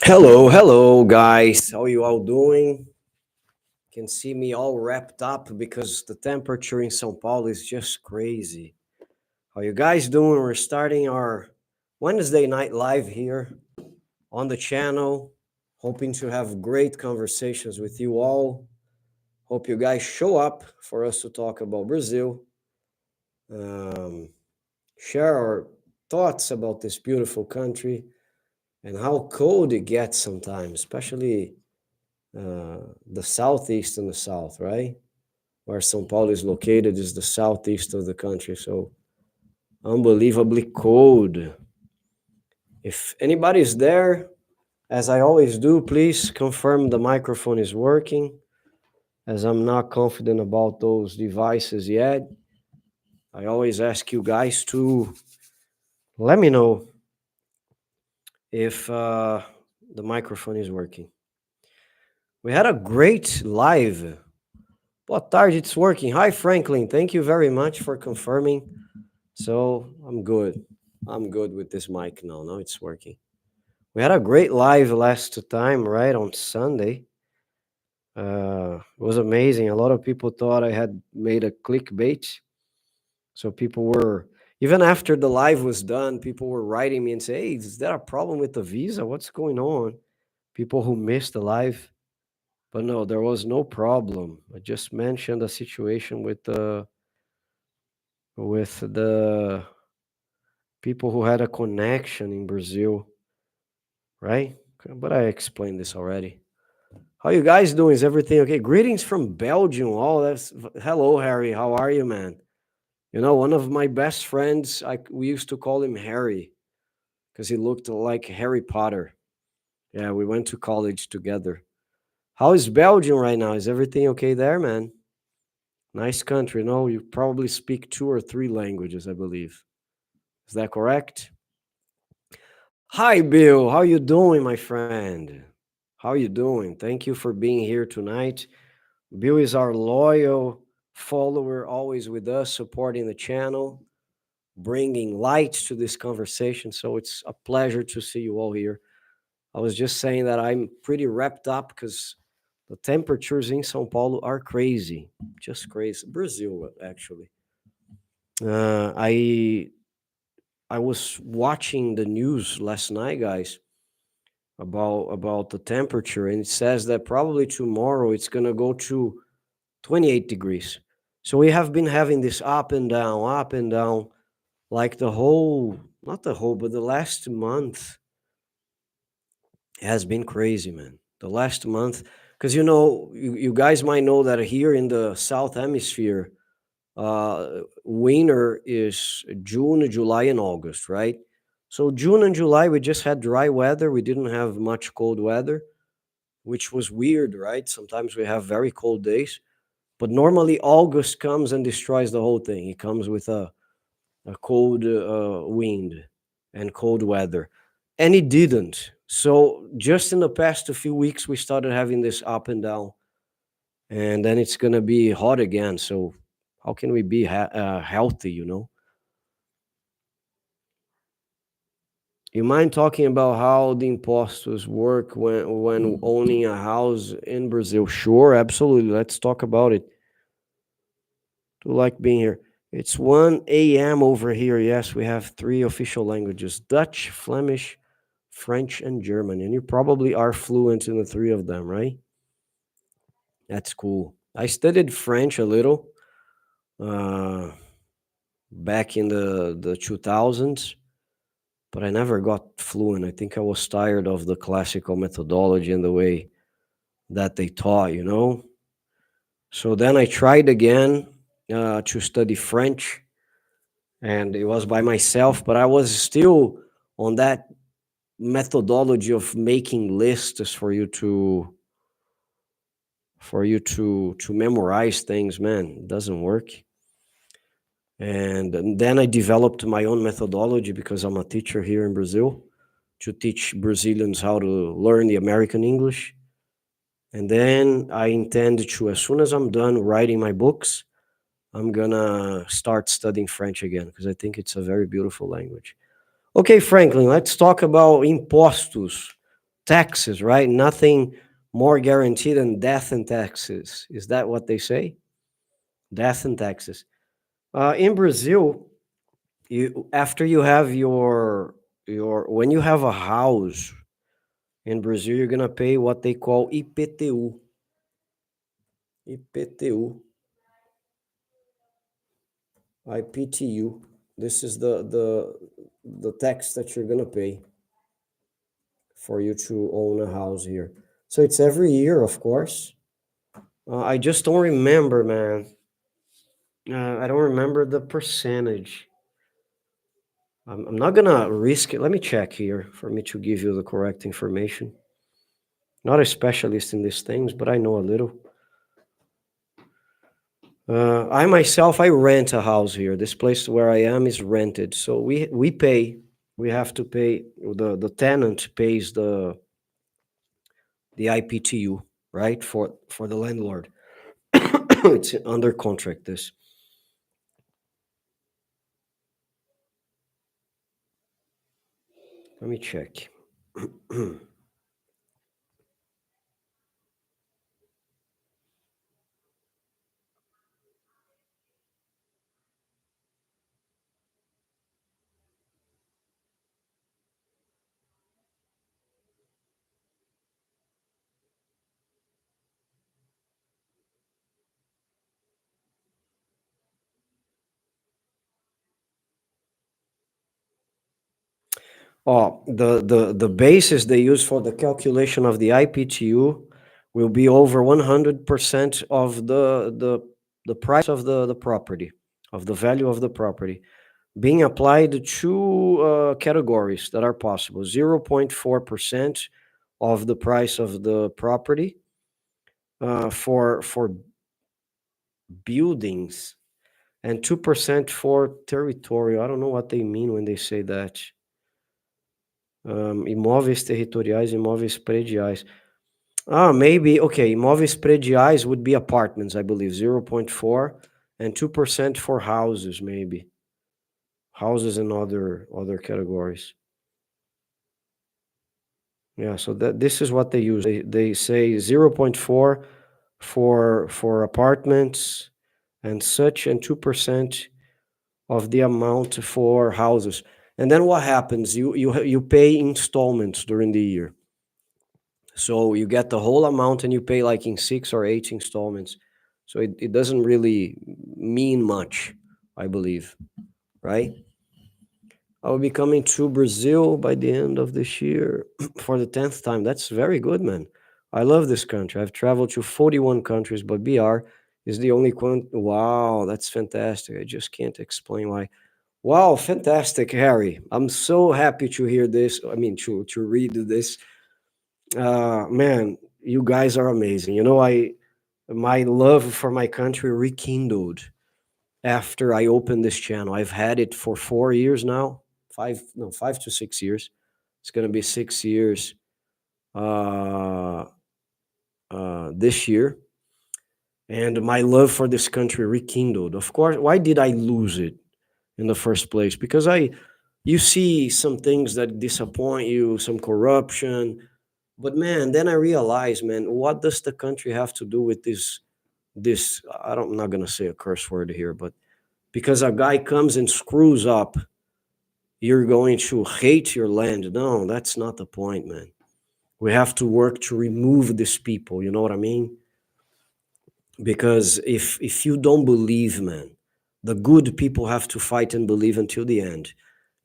Hello, hello, guys. How you all doing? Can see me all wrapped up because the temperature in São Paulo is just crazy. How you guys doing? We're starting our Wednesday night live here on the channel. Hoping to have great conversations with you all. Hope you guys show up for us to talk about Brazil. Um, Share our thoughts about this beautiful country and how cold it gets sometimes, especially the southeast and the south, right? Where São Paulo is located is the southeast of the country. So unbelievably cold. If anybody is there, as I always do, please confirm the microphone is working, as I'm not confident about those devices yet. I always ask you guys to let me know if the microphone is working. We had a great live. Boa tarde, it's working. Hi, Franklin. Thank you very much for confirming. So I'm good. I'm good with this mic now. Now it's working. We had a great live last time, right? On Sunday. It was amazing. A lot of people thought I had made a clickbait. So people were, even after the live was done, people were writing me and say, hey, is there a problem with the visa? What's going on? People who missed the live. But no, there was no problem. I just mentioned a situation with the people who had a connection in Brazil, right? But I explained this already. How you guys doing? Is everything okay? Greetings from Belgium. Oh, that's hello, Harry. How are you, man? You know, one of my best friends, we used to call him Harry because he looked like Harry Potter. Yeah, we went to college together. How is Belgium right now? Is everything okay there, man? Nice country. No, you probably speak two or three languages, I believe. Is that correct? Hi, Bill. How you doing, my friend? How you doing? Thank you for being here tonight. Bill is our loyal follower, always with us, supporting the channel, bringing light to this conversation. So it's a pleasure to see you all here. I was just saying that I'm pretty wrapped up because the temperatures in São Paulo are crazy, just crazy. Brazil, actually. Uh, I I was watching the news last night, guys, about the temperature, and it says that probably tomorrow it's gonna go to 28 degrees. So we have been having this up and down, like the whole, not the whole, but the last month has been crazy, man. The last month, because you guys might know that here in the South Hemisphere, winter is June, July, and August, right? So June and July, we just had dry weather. We didn't have much cold weather, which was weird, right? Sometimes we have very cold days. But normally August comes and destroys the whole thing. It comes with a cold wind and cold weather. And it didn't. So just in the past few weeks, we started having this up and down. And then it's going to be hot again. So how can we be healthy, You mind talking about how the impostos work when owning a house in Brazil? Sure, absolutely. Let's talk about it. Do like being here. It's 1 a.m. over here. Yes, we have three official languages: Dutch, Flemish, French, and German. And you probably are fluent in the three of them, right? That's cool. I studied French a little uh, back in the 2000s, but I never got fluent. I think I was tired of the classical methodology and the way that they taught. So then I tried again to study French, and it was by myself, but I was still on that methodology of making lists for you to memorize things. Man, it doesn't work. And then I developed my own methodology because I'm a teacher here in Brazil to teach Brazilians how to learn the American English. And then I intend to, as soon as I'm done writing my books, I'm gonna start studying French again because I think it's a very beautiful language. Okay, Franklin, let's talk about impostos. taxes, right? Nothing more guaranteed than death and taxes. Is that what they say? Death and taxes. In Brazil, you after you have your when you have a house in Brazil, you're gonna pay what they call IPTU. IPTU, IPTU. This is the tax that you're gonna pay for you to own a house here. So it's every year, of course. I just don't remember, man. I don't remember the percentage. I'm not gonna risk it. Let me check here for me to give you the correct information. Not a specialist in these things, but I know a little. I myself, I rent a house here. This place where I am is rented, so we pay. We have to pay. The tenant pays the IPTU, right, for the landlord. It's under contract. This. Let me check. Oh, the basis they use for the calculation of the IPTU will be over 100% of the price of the property, of the value of the property, being applied to categories that are possible. 0.4% of the price of the property for buildings, and 2% for territorial. I don't know what they mean when they say that. Imóveis territoriais, imóveis prediais. Maybe, okay, imóveis prediais would be apartments, I believe, 0.4, and 2% for houses, maybe. Houses and other categories. Yeah, so this is what they use. They say 0.4 for apartments and such, and 2% of the amount for houses. And then what happens? You pay installments during the year. So you get the whole amount and you pay like in 6 or 8 installments. So it doesn't really mean much, I believe, right? I will be coming to Brazil by the end of this year for the 10th time. That's very good, man. I love this country. I've traveled to 41 countries, but BR is the only one. Wow, that's fantastic. I just can't explain why. Wow, fantastic, Harry. I'm so happy to hear this. I mean, to read this. Man, you guys are amazing. You know, my love for my country rekindled after I opened this channel. I've had it for 4 years now. 5 to 6 years. It's gonna be 6 years this year. And my love for this country rekindled. Of course, why did I lose it in the first place? Because you see some things that disappoint you, some corruption. But man, then I realized, man, what does the country have to do with this? I'm not gonna say a curse word here, but because a guy comes and screws up, you're going to hate your land. No, that's not the point, man. We have to work to remove these people. You know what I mean? Because if you don't believe, man, the good people have to fight and believe until the end.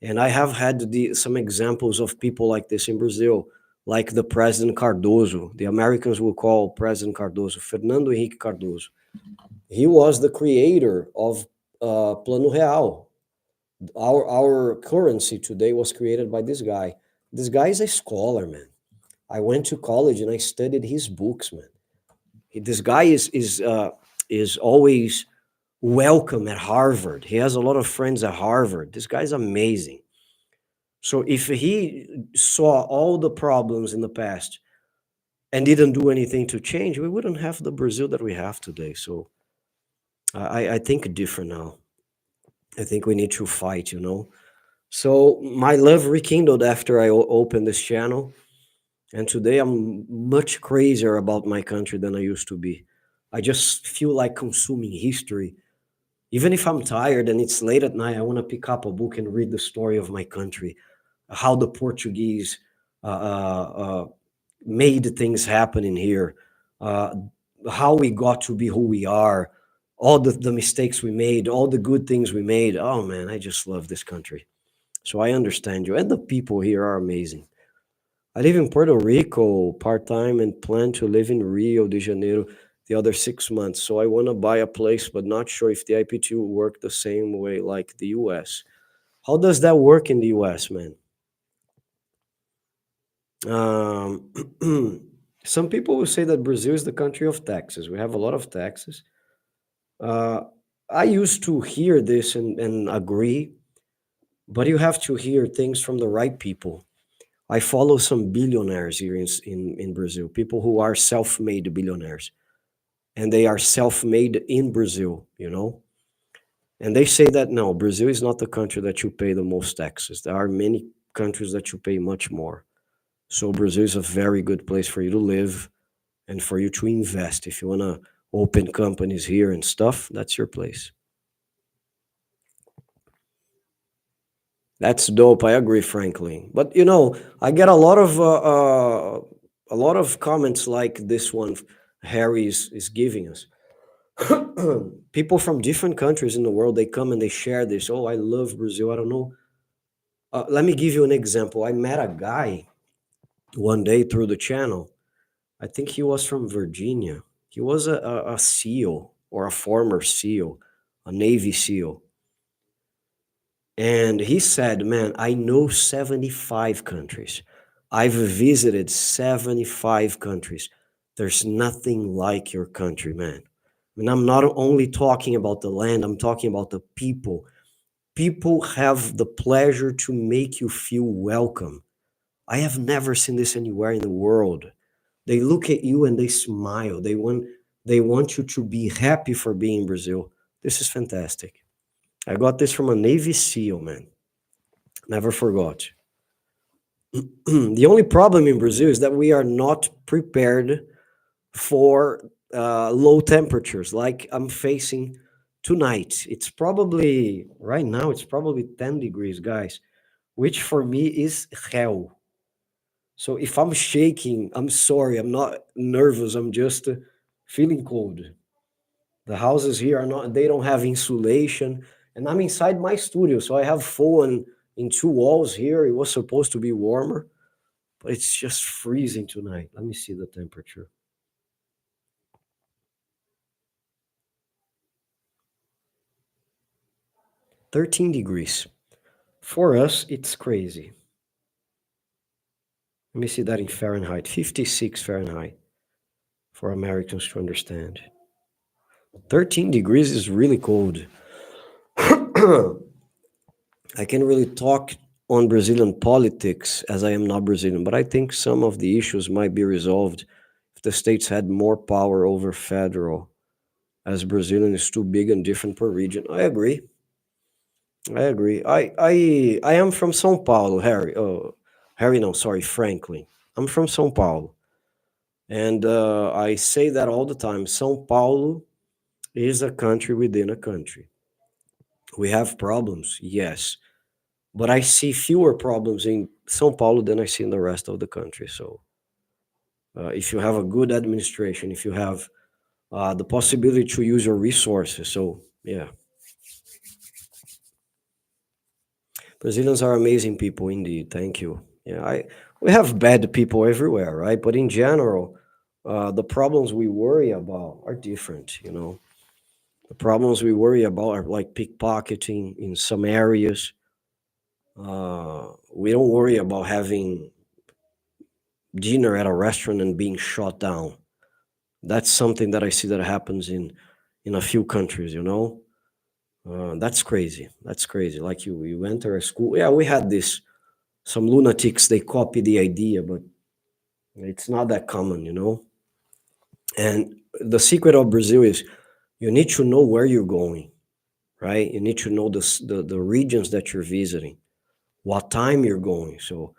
And I have had some examples of people like this in Brazil, like the President Cardoso. The Americans will call President Cardoso Fernando Henrique Cardoso. He was the creator of Plano Real. Our currency today was created by this guy. This guy is a scholar, man. I went to college and I studied his books, man. This guy is always welcome at Harvard. He has a lot of friends at Harvard. This guy's amazing. So if he saw all the problems in the past and didn't do anything to change, we wouldn't have the Brazil that we have today. So I think different now. I think we need to fight, you know. So my love rekindled after I opened this channel. And today I'm much crazier about my country than I used to be. I just feel like consuming history. Even if I'm tired and it's late at night, I want to pick up a book and read the story of my country, how the Portuguese uh, uh, uh, made things happen in here, uh, how we got to be who we are, all the mistakes we made, all the good things we made. Oh man, I just love this country. So I understand you. And the people here are amazing. I live in Puerto Rico part time and plan to live in Rio de Janeiro the other 6 months. So I want to buy a place, but not sure if the IPT will work the same way like the US. How does that work in the US, man? Um, some people will say that Brazil is the country of taxes. We have a lot of taxes. Uh, I used to hear this and agree, but you have to hear things from the right people. I follow some billionaires here in Brazil, people who are self made billionaires, and they are self made in Brazil, you know? And they say that no, Brazil is not the country that you pay the most taxes. There are many countries that you pay much more. So Brazil is a very good place for you to live and for you to invest. If you want to open companies here and stuff, that's your place. That's dope. I agree, frankly. But you know, I get a lot of comments like this one Harry is giving us. People from different countries in the world, they come and they share this. Oh, I love Brazil. I don't know. Let me give you an example. I met a guy one day through the channel. I think he was from Virginia. He was a SEAL or a former SEAL, a Navy SEAL. And he said, man, I know 75 countries. I've visited 75 countries. There's nothing like your country, man. And I'm not only talking about the land, I'm talking about the people. People have the pleasure to make you feel welcome. I have never seen this anywhere in the world. They look at you and they smile. They want you to be happy for being in Brazil. This is fantastic. I got this from a Navy SEAL, man. Never forgot. The only problem in Brazil is that we are not prepared for low temperatures like I'm facing tonight. It's probably, right now, it's probably 10 degrees, guys, which for me is hell. So if I'm shaking, I'm sorry, I'm not nervous, I'm just feeling cold. The houses here are not, they don't have insulation. And I'm inside my studio, so I have phone in two walls here. It was supposed to be warmer, but it's just freezing tonight. Let me see the temperature. 13 degrees. For us, it's crazy. Let me see that in Fahrenheit. 56 Fahrenheit for Americans to understand. 13 degrees is really cold. I can't really talk on Brazilian politics as I am not Brazilian, but I think some of the issues might be resolved if the states had more power over federal, as Brazilian is too big and different per region. I agree. I agree. I am from São Paulo, Harry. Oh, Harry, no, sorry, Franklin. I'm from São Paulo, and I say that all the time. São Paulo is a country within a country. We have problems, yes, but I see fewer problems in São Paulo than I see in the rest of the country. So, if you have a good administration, if you have the possibility to use your resources, so yeah, Brazilians are amazing people indeed. Thank you. Yeah, I we have bad people everywhere, right? But in general, the problems we worry about are different. You know, the problems we worry about are like pickpocketing in some areas. We don't worry about having dinner at a restaurant and being shot down. That's something that I see that happens in a few countries. You know, that's crazy. That's crazy. Like you enter a school. Yeah, we had this. Some lunatics they copy the idea, but it's not that common. You know. And the secret of Brazil is you need to know where you're going, right? You need to know the regions that you're visiting, what time you're going. So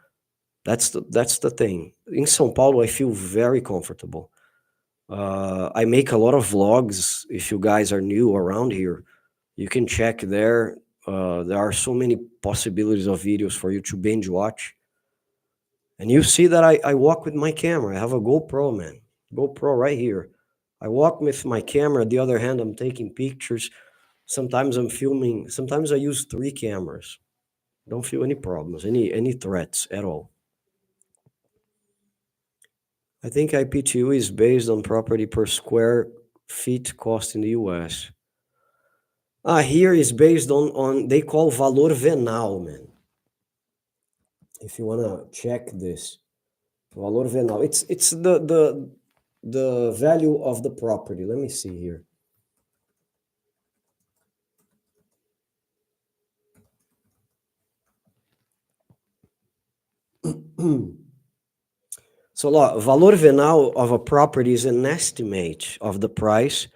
That's the thing. In São Paulo, I feel very comfortable. I make a lot of vlogs. If you guys are new around here, you can check there. There are so many possibilities of videos for you to binge watch. And you see that I walk with my camera. I have a GoPro, man. GoPro right here. I walk with my camera. The other hand, I'm taking pictures. Sometimes I'm filming. Sometimes I use three cameras. Don't feel any problems, any threats at all. I think IPTU is based on property per square feet cost in the US. Here is based on they call valor venal, man. If you wanna check this, valor venal. It's the value of the property. Let me see here. So, valor venal of a property is an estimate of the price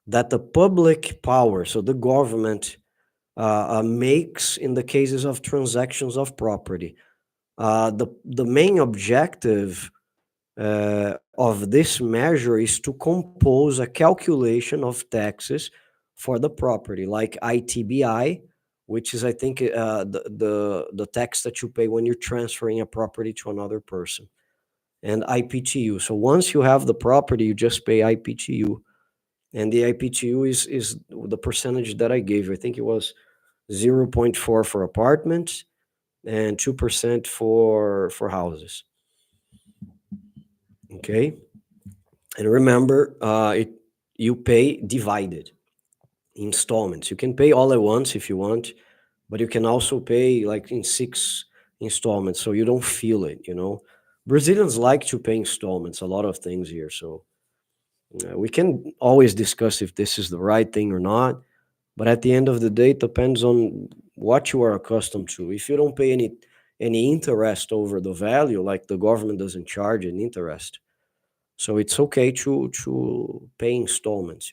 that the public power, so the government, makes in the cases of transactions of property. The main objective of this measure is to compose a calculation of taxes for the property, like ITBI, which is, I think, the tax that you pay when you're transferring a property to another person, and IPTU. So once you have the property, you just pay IPTU, and the IPTU is the percentage that I gave you. I think it was 0.4 for apartments and 2% for houses. Okay, and remember, you pay divided installments. You can pay all at once if you want, but you can also pay like in 6 installments, so you don't feel it. Brazilians like to pay installments, a lot of things here. So we can always discuss if this is the right thing or not. But at the end of the day, it depends on what you are accustomed to. If you don't pay any interest over the value, like the government doesn't charge an interest, so it's okay to pay installments.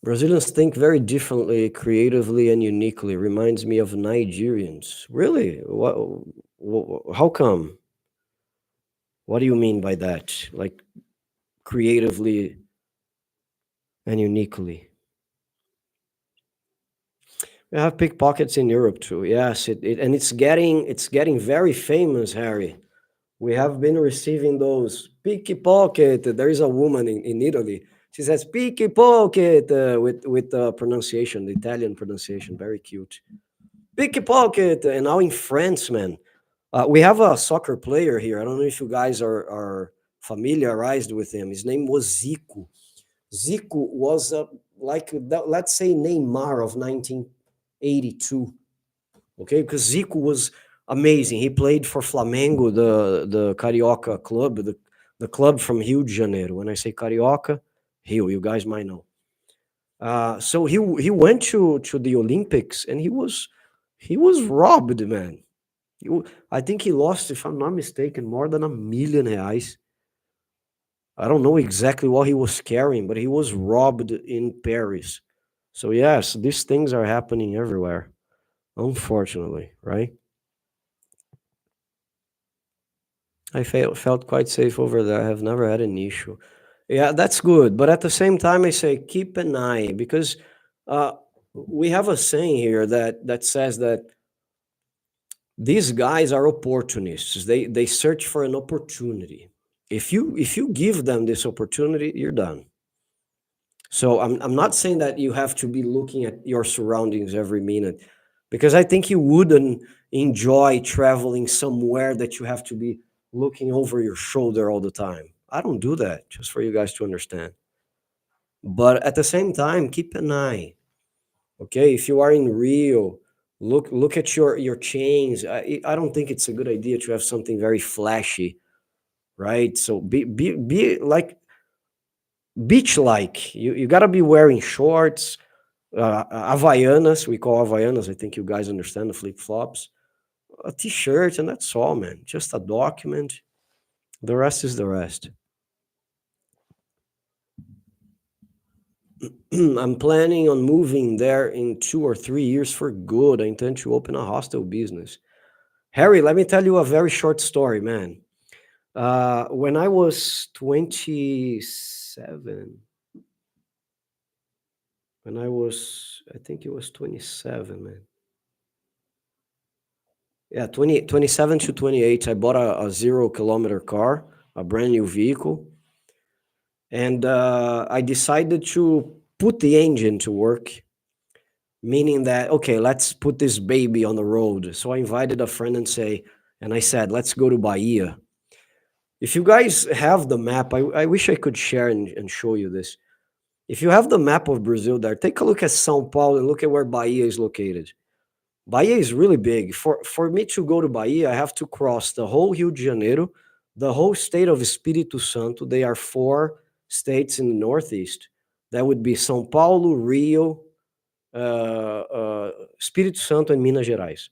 Brazilians think very differently, creatively, and uniquely. Reminds me of Nigerians. Really? How come? What do you mean by that? Like creatively and uniquely? We have pickpockets in Europe too. Yes, and it's getting very famous, Harry. We have been receiving those pickpocket. There is a woman in Italy. She says pickpocket with the pronunciation, the Italian pronunciation, very cute. Pickpocket. And now in France, man, we have a soccer player here. I don't know if you guys are familiarized with him. His name was Zico. Zico was like let's say Neymar of 1982. Okay, because Zico was amazing. He played for Flamengo, the Carioca club, the club from Rio de Janeiro. When I say Carioca, Rio, you guys might know. So he went to the Olympics and he was robbed, man. I think he lost, if I'm not mistaken, more than R1 million. I don't know exactly what he was carrying, but he was robbed in Paris. So yes, these things are happening everywhere, unfortunately, right? I felt quite safe over there. I have never had an issue. Yeah, that's good. But at the same time, I say keep an eye because uh, we have a saying here that says that these guys are opportunists. They search for an opportunity. If you give them this opportunity, you're done. So I'm not saying that you have to be looking at your surroundings every minute, because I think you wouldn't enjoy traveling somewhere that you have to be looking over your shoulder all the time. I don't do that, just for you guys to understand. But at the same time, keep an eye. Okay, if you are in Rio, look at your chains. I don't think it's a good idea to have something very flashy, right? So be like beach like. You got to be wearing shorts, Havaianas. We call Havaianas. I think you guys understand the flip flops, a t-shirt, and that's all, man. Just a document. The rest is the rest. I'm planning on moving there in 2 or 3 years for good. I intend to open a hostel business. Harry, let me tell you a very short story, man. When I was 27, I think it was 27, man. Yeah, 27 to 28, I bought a 0 kilometer car, a brand new vehicle. And I decided to put the engine to work, meaning that, okay, let's put this baby on the road. So I invited a friend and I said, let's go to Bahia. If you guys have the map, I wish I could share and show you this. If you have the map of Brazil there, take a look at São Paulo and look at where Bahia is located. Bahia is really big. For me to go to Bahia, I have to cross the whole Rio de Janeiro, the whole state of Espírito Santo. They are 4 states in the Northeast. That would be São Paulo, Rio, Espírito Santo, and Minas Gerais.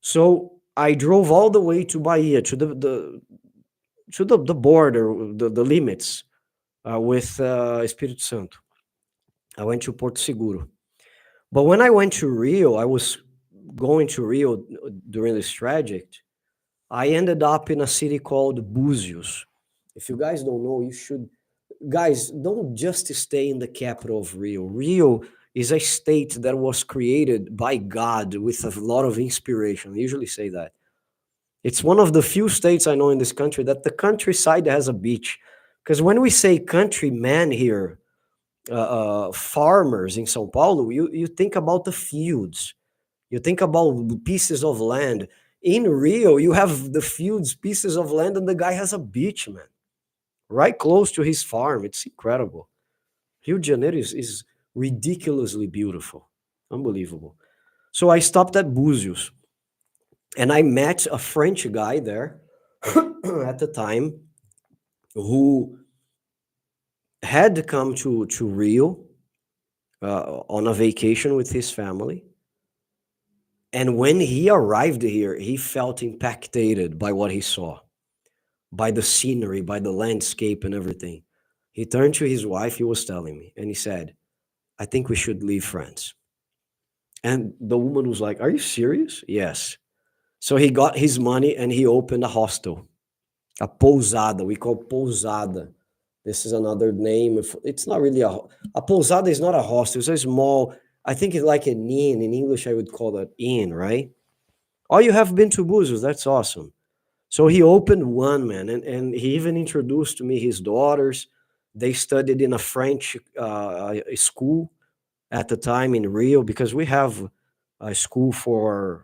So I drove all the way to Bahia, to the border, the limits with Espírito Santo. I went to Porto Seguro. But when I went to Rio, I was going to Rio during this project. I ended up in a city called Búzios. If you guys don't know, you should. Guys, don't just stay in the capital of Rio. Rio is a state that was created by God with a lot of inspiration. I usually say that. It's one of the few states I know in this country that the countryside has a beach. Because when we say countryman here, farmers in São Paulo, you think about the fields, you think about pieces of land. In Rio, you have the fields, pieces of land, and the guy has a beach, man, right close to his farm. It's incredible. Rio de Janeiro is ridiculously beautiful, unbelievable. So I stopped at Búzios, and I met a French guy there at the time who had come to Rio on a vacation with his family. And when he arrived here, he felt impacted by what he saw, by the scenery, by the landscape and everything. He turned to his wife, he was telling me, and he said, I think we should leave France. And the woman was like, are you serious? Yes. So he got his money and he opened a hostel, a pousada. We call pousada. This is another name. It's not really a pousada is not a hostel. It's a small, I think it's like an inn. In English, I would call that inn, right? Oh, you have been to Búzios. That's awesome. So he opened one, man, and he even introduced to me his daughters. They studied in a French school at the time in Rio, because we have a school for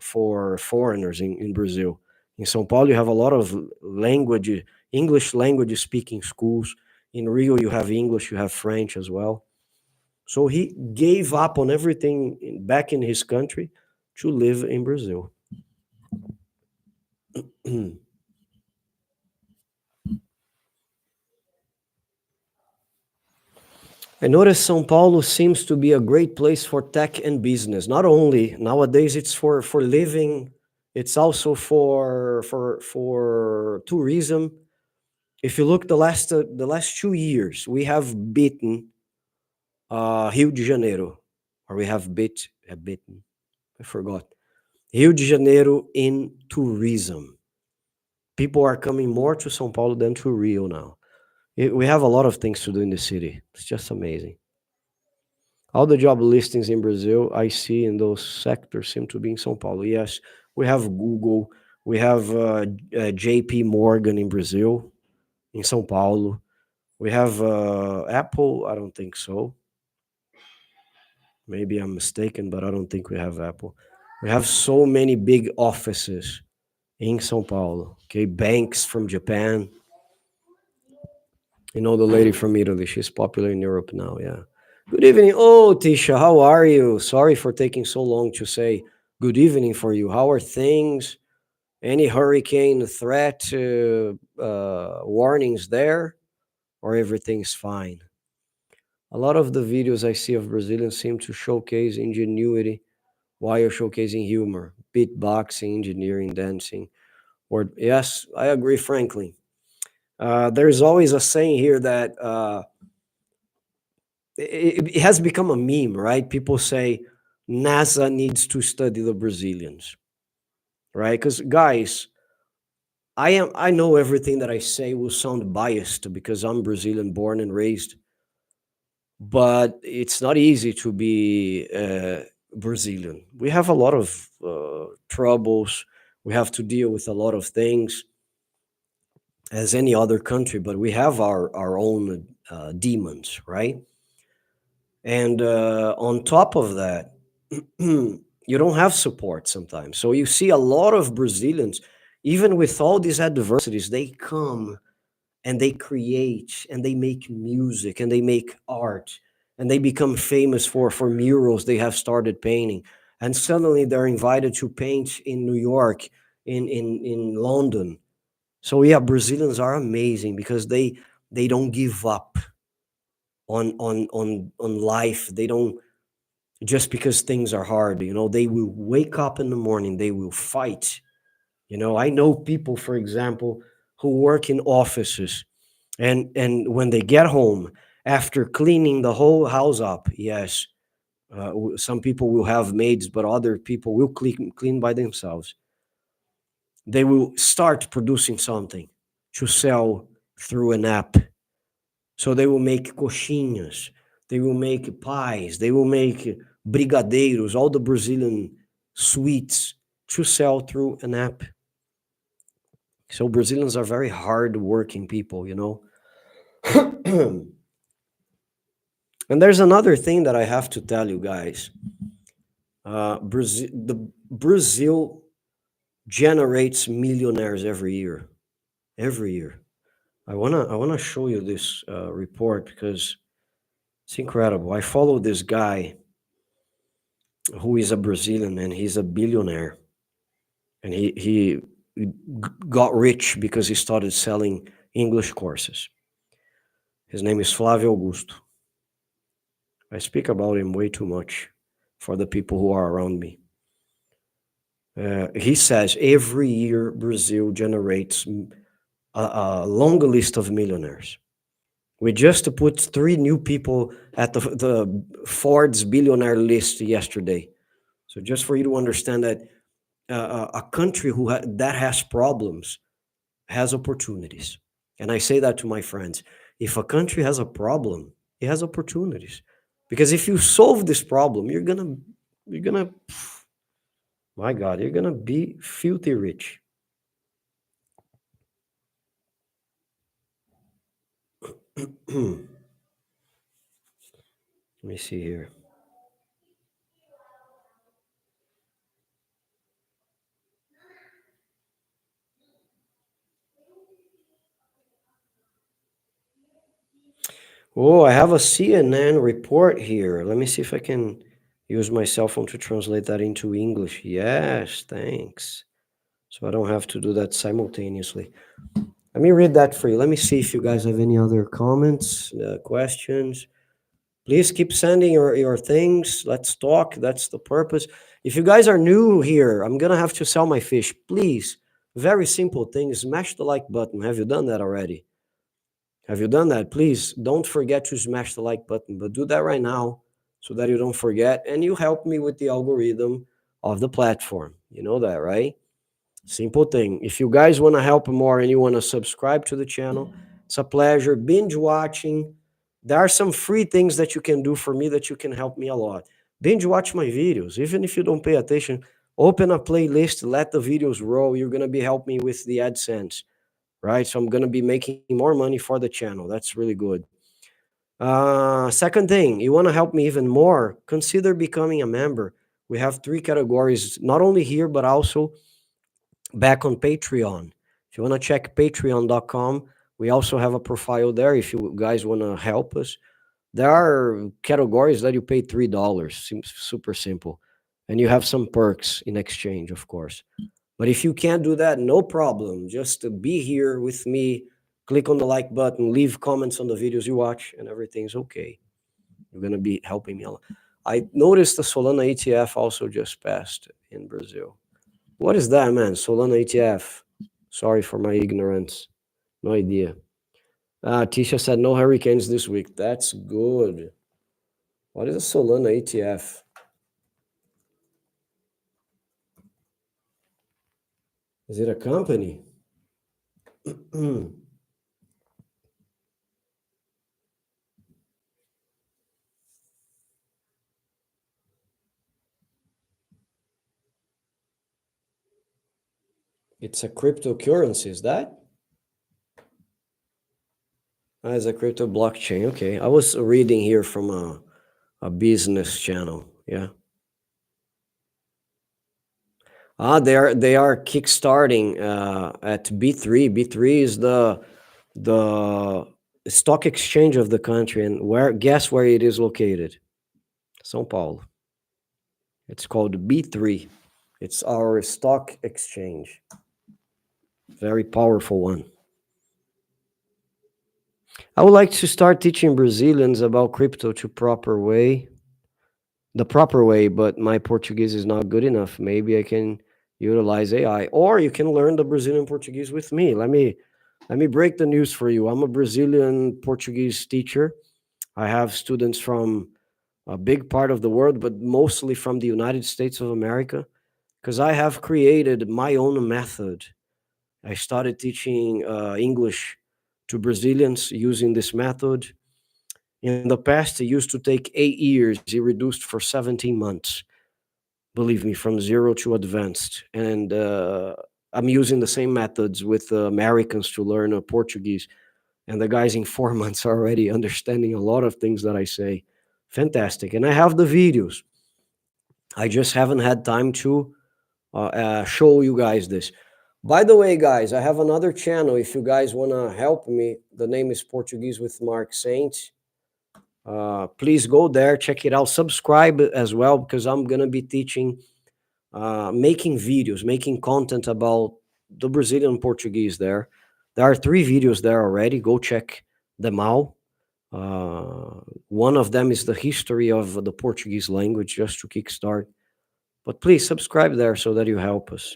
foreigners in Brazil. In São Paulo, you have a lot of language, English language speaking schools. In Rio, you have English, you have French as well. So he gave up on everything back in his country to live in Brazil. I noticed São Paulo seems to be a great place for tech and business. Not only nowadays, it's for living. It's also for tourism. If you look the last 2 years, we have beaten Rio de Janeiro, or we have beaten. I forgot Rio de Janeiro in tourism. People are coming more to São Paulo than to Rio now. We have a lot of things to do in the city. It's just amazing. All the job listings in Brazil I see in those sectors seem to be in São Paulo. Yes, we have Google, we have JP Morgan in Brazil, in São Paulo. We have Apple, I don't think so. Maybe I'm mistaken, but I don't think we have Apple. We have so many big offices in São Paulo. Okay, banks from Japan. You know the lady from Italy, she's popular in Europe now, yeah. Good evening. Oh, Tisha, how are you? Sorry for taking so long to say good evening for you. How are things? Any hurricane threat warnings there? Or everything's fine? A lot of the videos I see of Brazilians seem to showcase ingenuity while showcasing humor, beatboxing, engineering, dancing. Or yes, I agree, frankly. There's always a saying here that it has become a meme, right? People say NASA needs to study the Brazilians, right? Because guys, I know everything that I say will sound biased because I'm Brazilian born and raised, but it's not easy to be Brazilian. We have a lot of troubles. We have to deal with a lot of things as any other country, but we have our own demons, right? And on top of that, you don't have support sometimes. So you see a lot of Brazilians, even with all these adversities, they come and they create and they make music and they make art and they become famous for murals they have started painting. And suddenly they're invited to paint in New York, in London. So yeah, Brazilians are amazing because they don't give up on life. They don't, just because things are hard, they will wake up in the morning, they will fight. I know people, for example, who work in offices, and when they get home after cleaning the whole house up, yes, some people will have maids, but other people will clean by themselves. They will start producing something to sell through an app. So they will make coxinhas, they will make pies, they will make brigadeiros, all the Brazilian sweets, to sell through an app. So Brazilians are very hard working people. And there's another thing that I have to tell you guys. Brazil generates millionaires every year. Every year. I wanna show you this report because it's incredible. I follow this guy who is a Brazilian, and he's a billionaire, and he got rich because he started selling English courses. His name is Flávio Augusto. I speak about him way too much for the people who are around me. He says every year Brazil generates a long list of millionaires. We just put 3 new people at the Ford's billionaire list yesterday. So just for you to understand that a country that has problems has opportunities. And I say that to my friends. If a country has a problem, it has opportunities. Because if you solve this problem, you're gonna, my God, you're gonna be filthy rich. Let me see here. Oh, I have a CNN report here. Let me see if I can use my cell phone to translate that into English. Yes, thanks. So I don't have to do that simultaneously. Let me read that for you. Let me see if you guys have any other comments, questions. Please keep sending your things. Let's talk. That's the purpose. If you guys are new here, I'm going to have to sell my fish. Please, very simple thing. Smash the like button. Have you done that already? Have you done that? Please don't forget to smash the like button, but do that right now so that you don't forget. And you help me with the algorithm of the platform. You know that, right? Simple thing. If you guys want to help more and you want to subscribe to the channel, it's a pleasure. Binge watching. There are some free things that you can do for me that you can help me a lot. Binge watch my videos. Even if you don't pay attention, open a playlist, let the videos roll. You're going to be helping me with the AdSense, right? So I'm going to be making more money for the channel. That's really good. Second thing, you want to help me even more, consider becoming a member. We have 3 categories, not only here, but also back on Patreon. If you want to check patreon.com, we also have a profile there if you guys want to help us. There are categories that you pay $3. Seems super simple. And you have some perks in exchange, of course. But if you can't do that, no problem. Just be here with me, click on the like button, leave comments on the videos you watch, and everything's okay. You're going to be helping me a lot. I noticed the Solana ETF also just passed in Brazil. What is that, man? Solana ETF. Sorry for my ignorance. No idea. Tisha said no hurricanes this week. That's good. What is a Solana ETF? Is it a company? It's a cryptocurrency, is that? It's a crypto blockchain. Okay. I was reading here from a business channel. Yeah. They are kickstarting at B3. B3 is the stock exchange of the country, and guess where it is located? São Paulo. It's called B3. It's our stock exchange. Very powerful one. I would like to start teaching Brazilians about crypto the proper way, but my Portuguese is not good enough. Maybe I can utilize AI, or you can learn the Brazilian Portuguese with me. Let me break the news for you. I'm a Brazilian Portuguese teacher. I have students from a big part of the world, but mostly from the United States of America, because I have created my own method. I started teaching English to Brazilians using this method. In the past, it used to take 8 years. It reduced for 17 months. Believe me, from zero to advanced. And I'm using the same methods with Americans to learn Portuguese. And the guys in 4 months are already understanding a lot of things that I say. Fantastic. And I have the videos. I just haven't had time to show you guys this. By the way, guys, I have another channel. If you guys want to help me, the name is Portuguese with Mark Saint. Please go there, check it out, subscribe as well, because I'm going to be teaching, making videos, making content about the Brazilian Portuguese there. There are 3 videos there already. Go check them out. One of them is the history of the Portuguese language, just to kickstart. But please subscribe there so that you help us.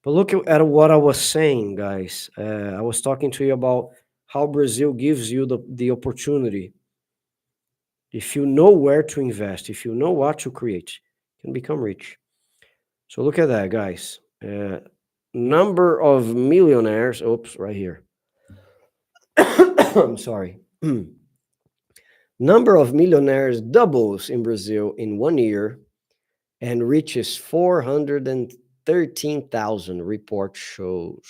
But look at what I was saying, guys. I was talking to you about how Brazil gives you the opportunity. If you know where to invest, if you know what to create, you can become rich. So look at that, guys. Number of millionaires. Oops, right here. I'm sorry. Number of millionaires doubles in Brazil in 1 year and reaches 413,000, report shows.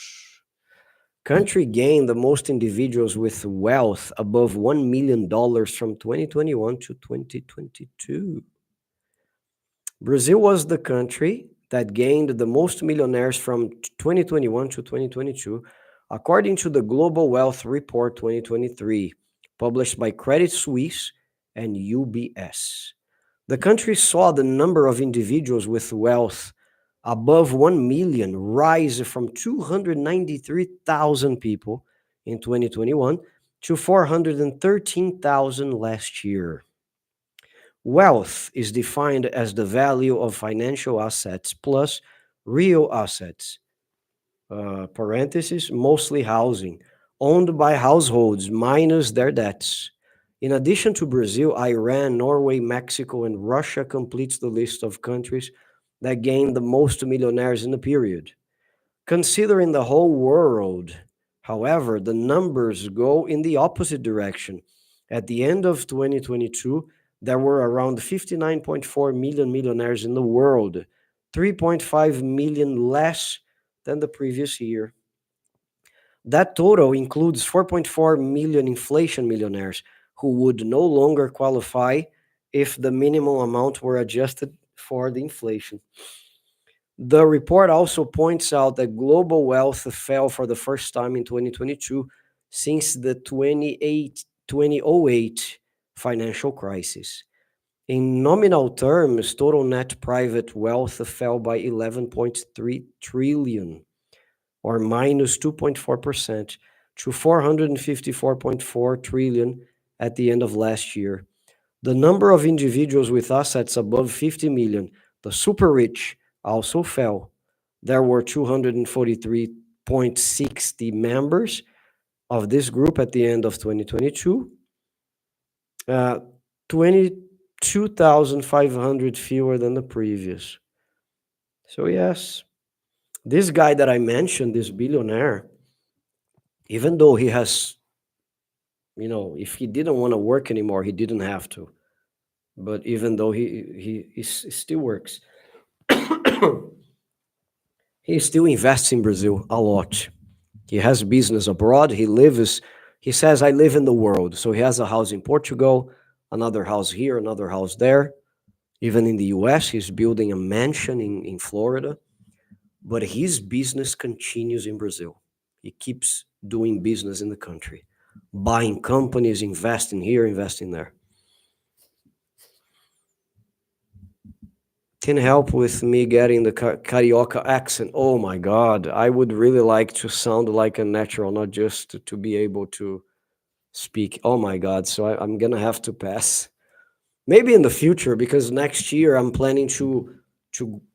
Country gained the most individuals with wealth above $1 million from 2021 to 2022. Brazil was the country that gained the most millionaires from 2021 to 2022, according to the Global Wealth Report 2023, published by Credit Suisse and UBS. The country saw the number of individuals with wealth above 1 million rise from 293,000 people in 2021 to 413,000 last year. Wealth is defined as the value of financial assets plus real assets, parentheses, mostly housing, owned by households minus their debts. In addition to Brazil, Iran, Norway, Mexico, and Russia completes the list of countries that gained the most millionaires in the period. Considering the whole world, however, the numbers go in the opposite direction. At the end of 2022, there were around 59.4 million millionaires in the world, 3.5 million less than the previous year. That total includes 4.4 million inflation millionaires who would no longer qualify if the minimum amount were adjusted for the inflation. The report also points out that global wealth fell for the first time in 2022 since the 2008 financial crisis. In nominal terms, total net private wealth fell by 11.3 trillion, or minus 2.4%, to 454.4 trillion at the end of last year. The number of individuals with assets above 50 million, the super rich, also fell. There were 243.60 members of this group at the end of 2022. 20 2,500 fewer than the previous. So yes, this guy that I mentioned, this billionaire, even though he has, if he didn't want to work anymore, he didn't have to. But even though he still works, he still invests in Brazil a lot. He has business abroad. He says, I live in the world. So he has a house in Portugal, another house here, another house there. Even in the US, he's building a mansion in Florida. But his business continues in Brazil. He keeps doing business in the country, buying companies, investing here, investing there. Can help with me getting the Carioca accent. Oh my God, I would really like to sound like a natural, not just to be able to speak. Oh my God, so I'm gonna have to pass. Maybe in the future, because next year I'm planning to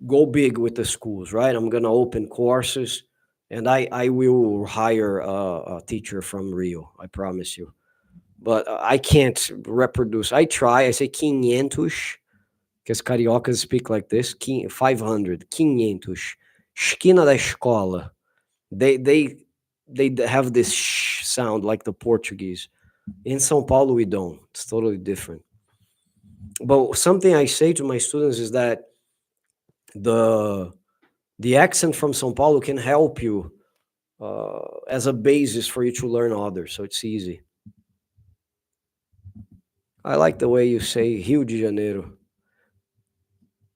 go big with the schools, right? I'm gonna open courses, and I will hire a teacher from Rio. I promise you. But I can't reproduce. I try. I say 500, because cariocas speak like this. 500, 500. Esquina da escola. They have this sh sound like the Portuguese. In São Paulo, we don't. It's totally different. But something I say to my students is that the accent from São Paulo can help you as a basis for you to learn others, so it's easy. I like the way you say Rio de Janeiro.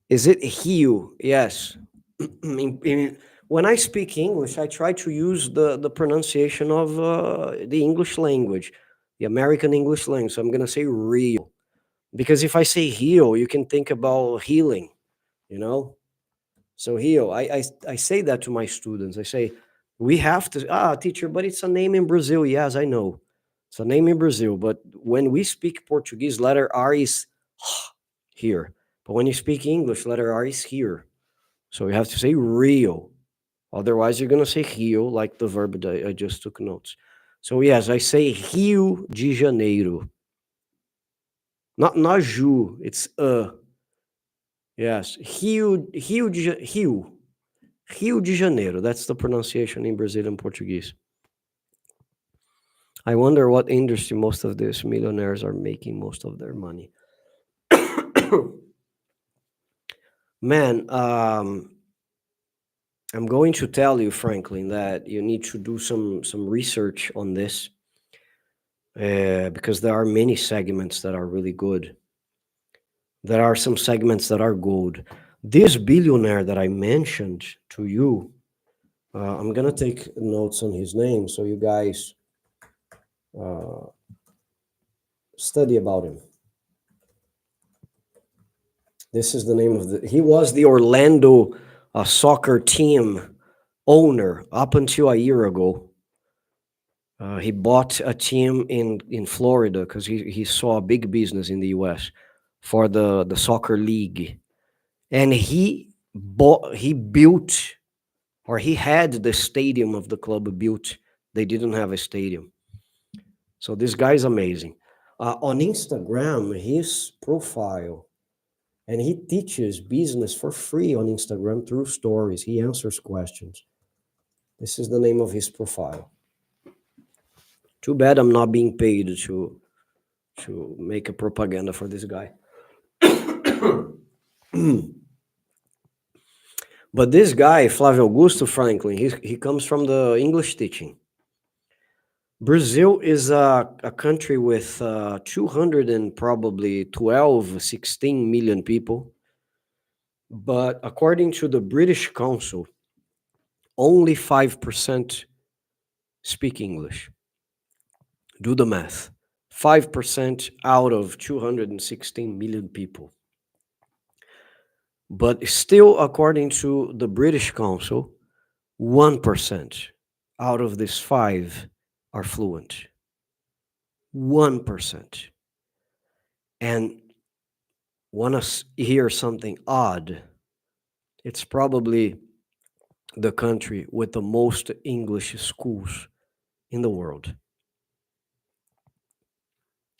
Is it Rio? Yes. When I speak English, I try to use the pronunciation of the English language, the American English language. So I'm going to say Rio. Because if I say Rio, you can think about healing, you know? So Rio, I say that to my students. I say, we have to, teacher, but it's a name in Brazil. Yes, I know. It's a name in Brazil. But when we speak Portuguese, letter R is here. But when you speak English, letter R is here. So you have to say Rio. Otherwise, you're going to say Rio, like the verb that I just took notes. So yes, I say Rio de Janeiro. Not Ju, it's Yes, Rio de Janeiro. That's the pronunciation in Brazilian Portuguese. I wonder what industry most of these millionaires are making most of their money. Man, I'm going to tell you, Franklin, that you need to do some research on this because there are many segments that are really good. There are some segments that are good. This billionaire that I mentioned to you, I'm going to take notes on his name so you guys study about him. This is the name of he was the Orlando soccer team owner up until a year ago. He bought a team in Florida because he saw a big business in the US for the soccer league. And he built, or he had the stadium of the club built. They didn't have a stadium. So this guy's amazing. On Instagram, his profile, and he teaches business for free on Instagram through stories. He answers questions. This is the name of his profile. Too bad I'm not being paid to make a propaganda for this guy. But this guy, Flávio Augusto Franklin, he comes from the English teaching. Brazil is a country with 200 and probably 16 million people. But according to the British Council, only 5% speak English. Do the math. 5% out of 216 million people. But still, according to the British Council, 1% out of this 5 are fluent. 1%. And want to hear something odd? It's probably the country with the most English schools in the world.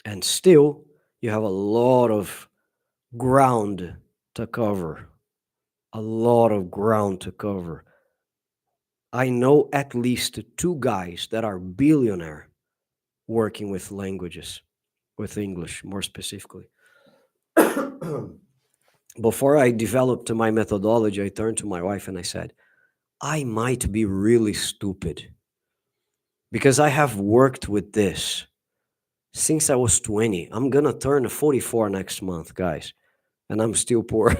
And still, you have a lot of ground to cover, a lot of ground to cover. I know at least two guys that are billionaire working with languages, with English more specifically. Before I developed my methodology, I turned to my wife and I said, I might be really stupid because I have worked with this since I was 20. I'm going to turn 44 next month, guys, and I'm still poor.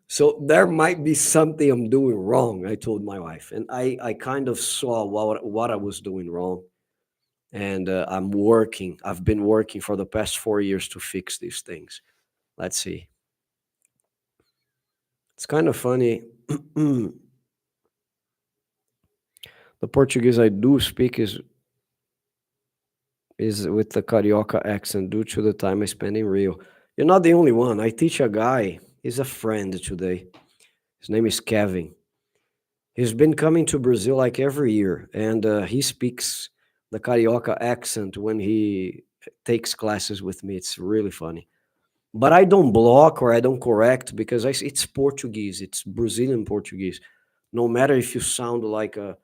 So there might be something I'm doing wrong, I told my wife. And I kind of saw what I was doing wrong. And I've been working for the past 4 years to fix these things. Let's see. It's kind of funny. The Portuguese I do speak is with the Carioca accent due to the time I spend in Rio. You're not the only one. I teach a guy. He's a friend today. His name is Kevin. He's been coming to Brazil like every year, and he speaks the Carioca accent when he takes classes with me. It's really funny. But I don't block or I don't correct because it's Portuguese. It's Brazilian Portuguese. No matter if you sound like a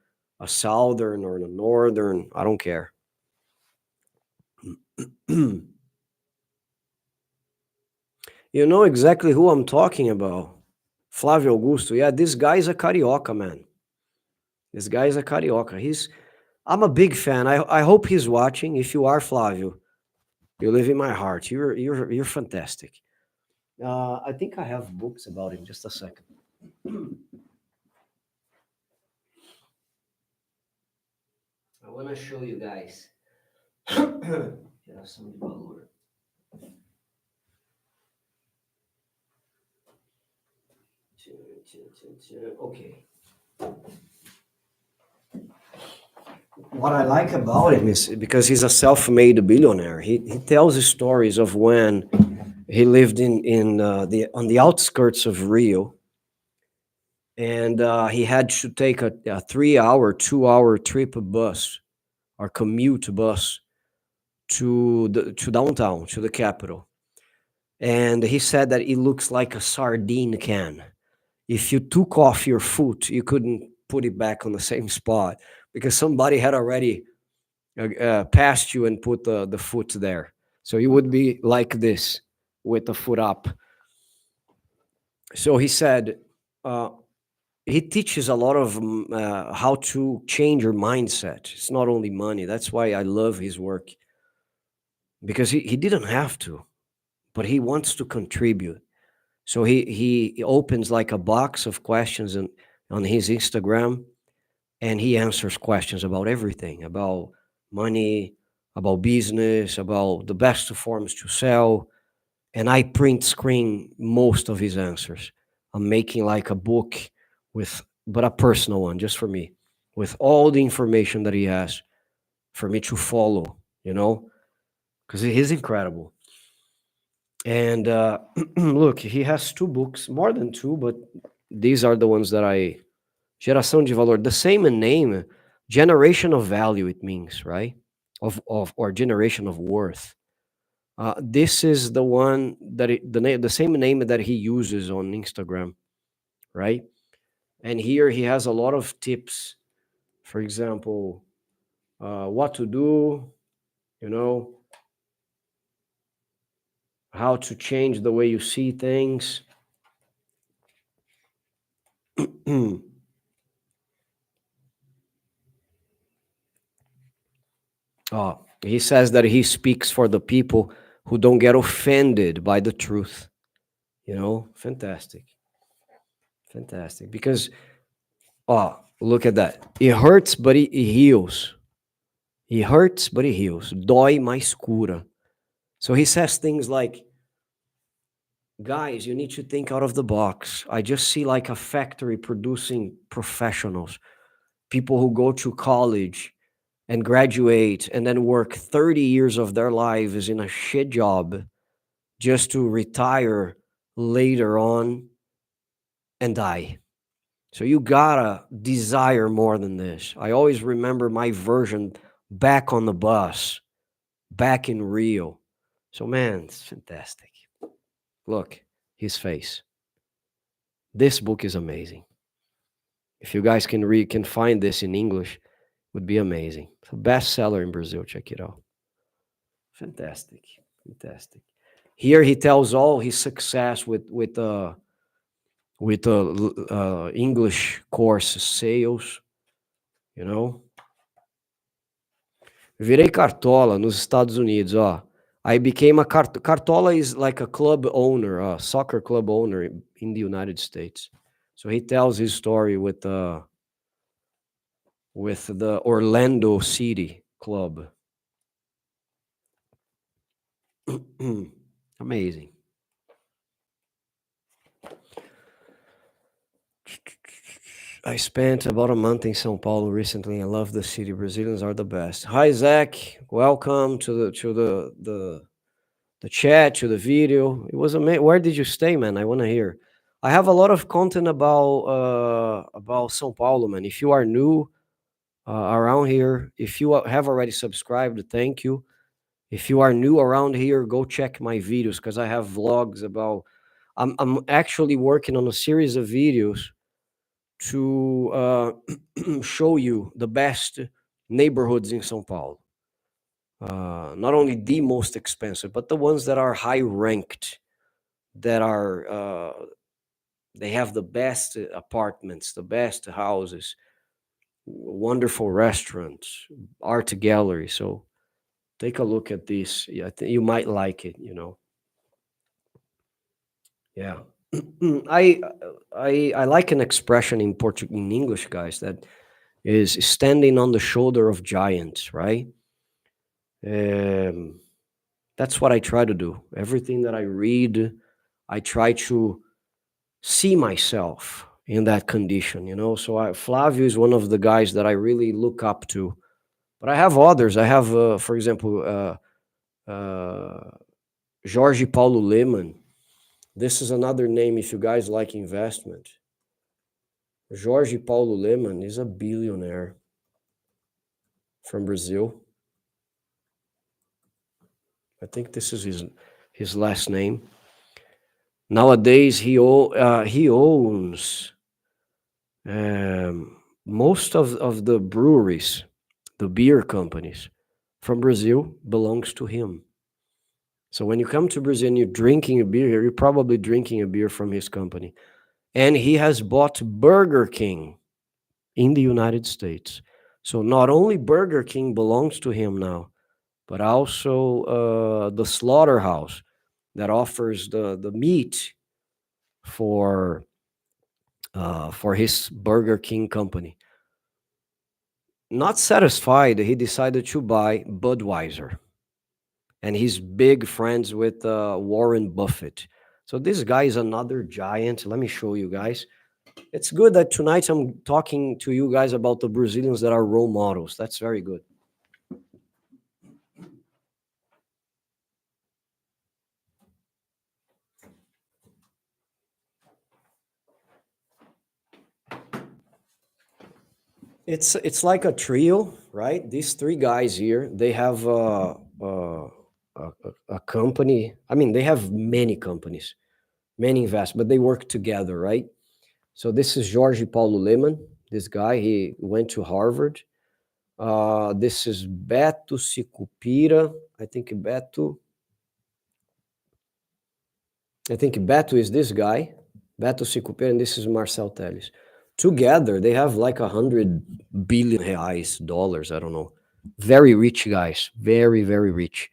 southern or a northern, I don't care. You know exactly who I'm talking about. Flávio Augusto. Yeah, this guy is a Carioca, man. This guy is a Carioca. I'm a big fan. I hope he's watching. If you are, Flávio, you live in my heart. You're fantastic. I think I have books about him. Just a second. I want to show you guys. Geração de valor. Okay. What I like about him is because he's a self-made billionaire. He tells stories of when he lived in the on the outskirts of Rio, and he had to take a 3 hour, 2 hour trip bus or commute bus to downtown, to the capital. And he said that it looks like a sardine can. If you took off your foot, you couldn't put it back on the same spot because somebody had already passed you and put the foot there. So you would be like this with the foot up. So he said he teaches a lot of how to change your mindset. It's not only money. That's why I love his work because he didn't have to, but he wants to contribute. So he opens like a box of questions on his Instagram, and he answers questions about everything, about money, about business, about the best forms to sell. And I print screen most of his answers. I'm making like a book but a personal one just for me, with all the information that he has for me to follow, because he's incredible. And look, he has two books, more than two, but these are the ones that Geração de Valor, the same in name, generation of value, it means, right? Or generation of worth. This is the one that the same name that he uses on Instagram, right? And here he has a lot of tips. For example, what to do, you know, how to change the way you see things. He says that he speaks for the people who don't get offended by the truth. Fantastic. Fantastic. Because, look at that. It hurts, but it heals. He hurts, but he heals. Dói, mas cura. So he says things like, guys, you need to think out of the box. I just see like a factory producing professionals, people who go to college and graduate and then work 30 years of their lives in a shit job just to retire later on and die. So you gotta desire more than this. I always remember my version back on the bus, back in Rio. So, man, it's fantastic. Look, his face. This book is amazing. If you guys can read, can find this in English, it would be amazing. It's a bestseller in Brazil. Check it out. Fantastic, fantastic. Here he tells all his success with English course sales. You know, virei cartola nos Estados Unidos. Ó, I became a cartola is like a club owner, a soccer club owner in the United States. So he tells his story with the Orlando City club. Amazing. I spent about a month in São Paulo recently. I love the city. Brazilians are the best. Hi, Zach. Welcome to the chat, to the video. It was amazing. Where did you stay, man? I want to hear. I have a lot of content about São Paulo, man. If you are new around here, if you have already subscribed, thank you. If you are new around here, go check my videos because I have vlogs about. I'm actually working on a series of videos to show you the best neighborhoods in São Paulo. Not only the most expensive, but the ones that are high ranked, that are they have the best apartments, the best houses, wonderful restaurants, art gallery. So take a look at this. Yeah, you might like it. You know. Yeah. I like an expression in in English, guys, that is standing on the shoulder of giants, right? That's what I try to do. Everything that I read, I try to see myself in that condition, you know. So Flavio is one of the guys that I really look up to, but I have others. I have, for example, Jorge Paulo Lemann. This is another name if you guys like investment. Jorge Paulo Lemann is a billionaire from Brazil. I think this is his last name. Nowadays, he owns most of the breweries, the beer companies from Brazil belongs to him. So when you come to Brazil and you're drinking a beer here, you're probably drinking a beer from his company. And he has bought Burger King in the United States. So not only Burger King belongs to him now, but also the slaughterhouse that offers the meat for his Burger King company. Not satisfied, he decided to buy Budweiser, and he's big friends with Warren Buffett. So this guy is another giant. Let me show you guys. It's good that tonight I'm talking to you guys about the Brazilians that are role models. That's very good. It's like a trio, right? These three guys here, they have a company. I mean, they have many companies, many investments, but they work together, right? So this is Jorge Paulo Lemann. This guy, he went to Harvard. This is Beto Sicupira. I think Beto is this guy, Beto Sicupira, and this is Marcel Telles. Together, they have like 100 billion reais, dollars. I don't know. Very rich guys, very, very rich.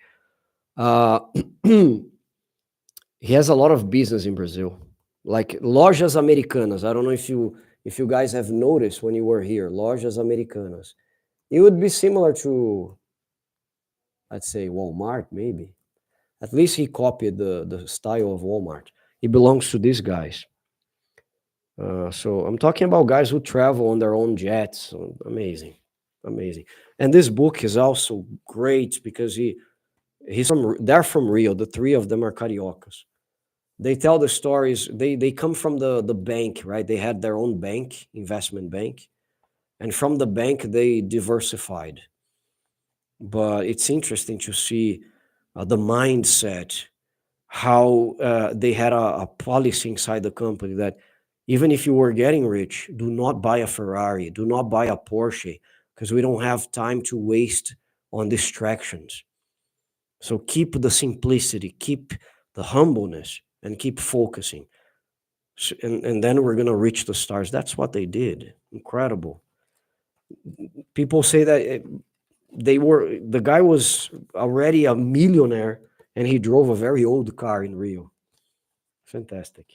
He has a lot of business in Brazil, like Lojas Americanas. I don't know if you guys have noticed when you were here, Lojas Americanas. It would be similar to, let's say, Walmart, maybe. At least he copied the style of Walmart. It belongs to these guys. So I'm talking about guys who travel on their own jets. So amazing, amazing. And this book is also great because they're from Rio. The three of them are cariocas. They tell the stories. They come from the bank, right? They had their own bank, investment bank, and from the bank they diversified. But it's interesting to see the mindset, how they had a policy inside the company that even if you were getting rich, do not buy a Ferrari, do not buy a Porsche, because we don't have time to waste on distractions. So keep the simplicity, keep the humbleness, and keep focusing. And then we're going to reach the stars. That's what they did. Incredible. People say that the guy was already a millionaire and he drove a very old car in Rio. Fantastic.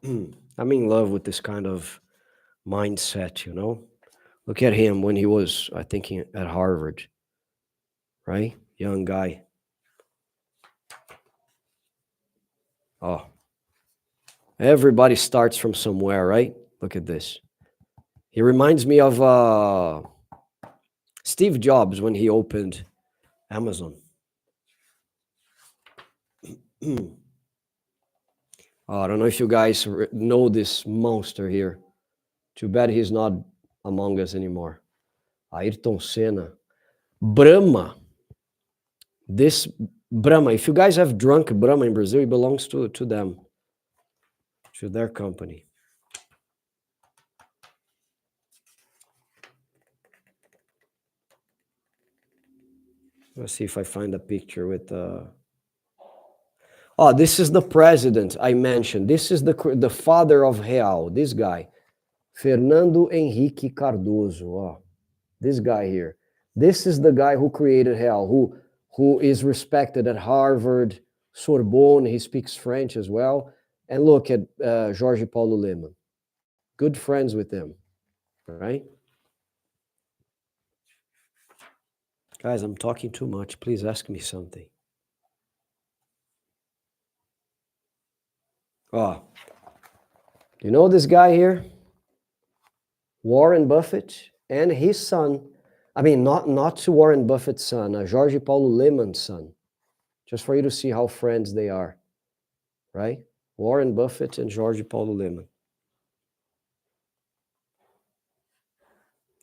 I'm in love with this kind of mindset, you know. Look at him when he was, I think, at Harvard, right? Young guy. Oh, everybody starts from somewhere, right? Look at this. He reminds me of Steve Jobs when he opened Amazon. I don't know if you guys know this monster here. Too bad he's not among us anymore. Ayrton Senna. Brahma. This Brahma, if you guys have drunk Brahma in Brazil, it belongs to them, to their company. Let's see if I find a picture with... Oh, this is the president I mentioned. This is the father of Real, this guy. Fernando Henrique Cardoso. Oh, this guy here. This is the guy who created Real, who is respected at Harvard, Sorbonne. He speaks French as well. And look at Jorge Paulo Lemann. Good friends with them, right? Guys, I'm talking too much. Please ask me something. Oh, you know this guy here? Warren Buffett and his son. I mean, not to Warren Buffett's son, Jorge Paulo Lemann's son. Just for you to see how friends they are, right? Warren Buffett and Jorge Paulo Lemann.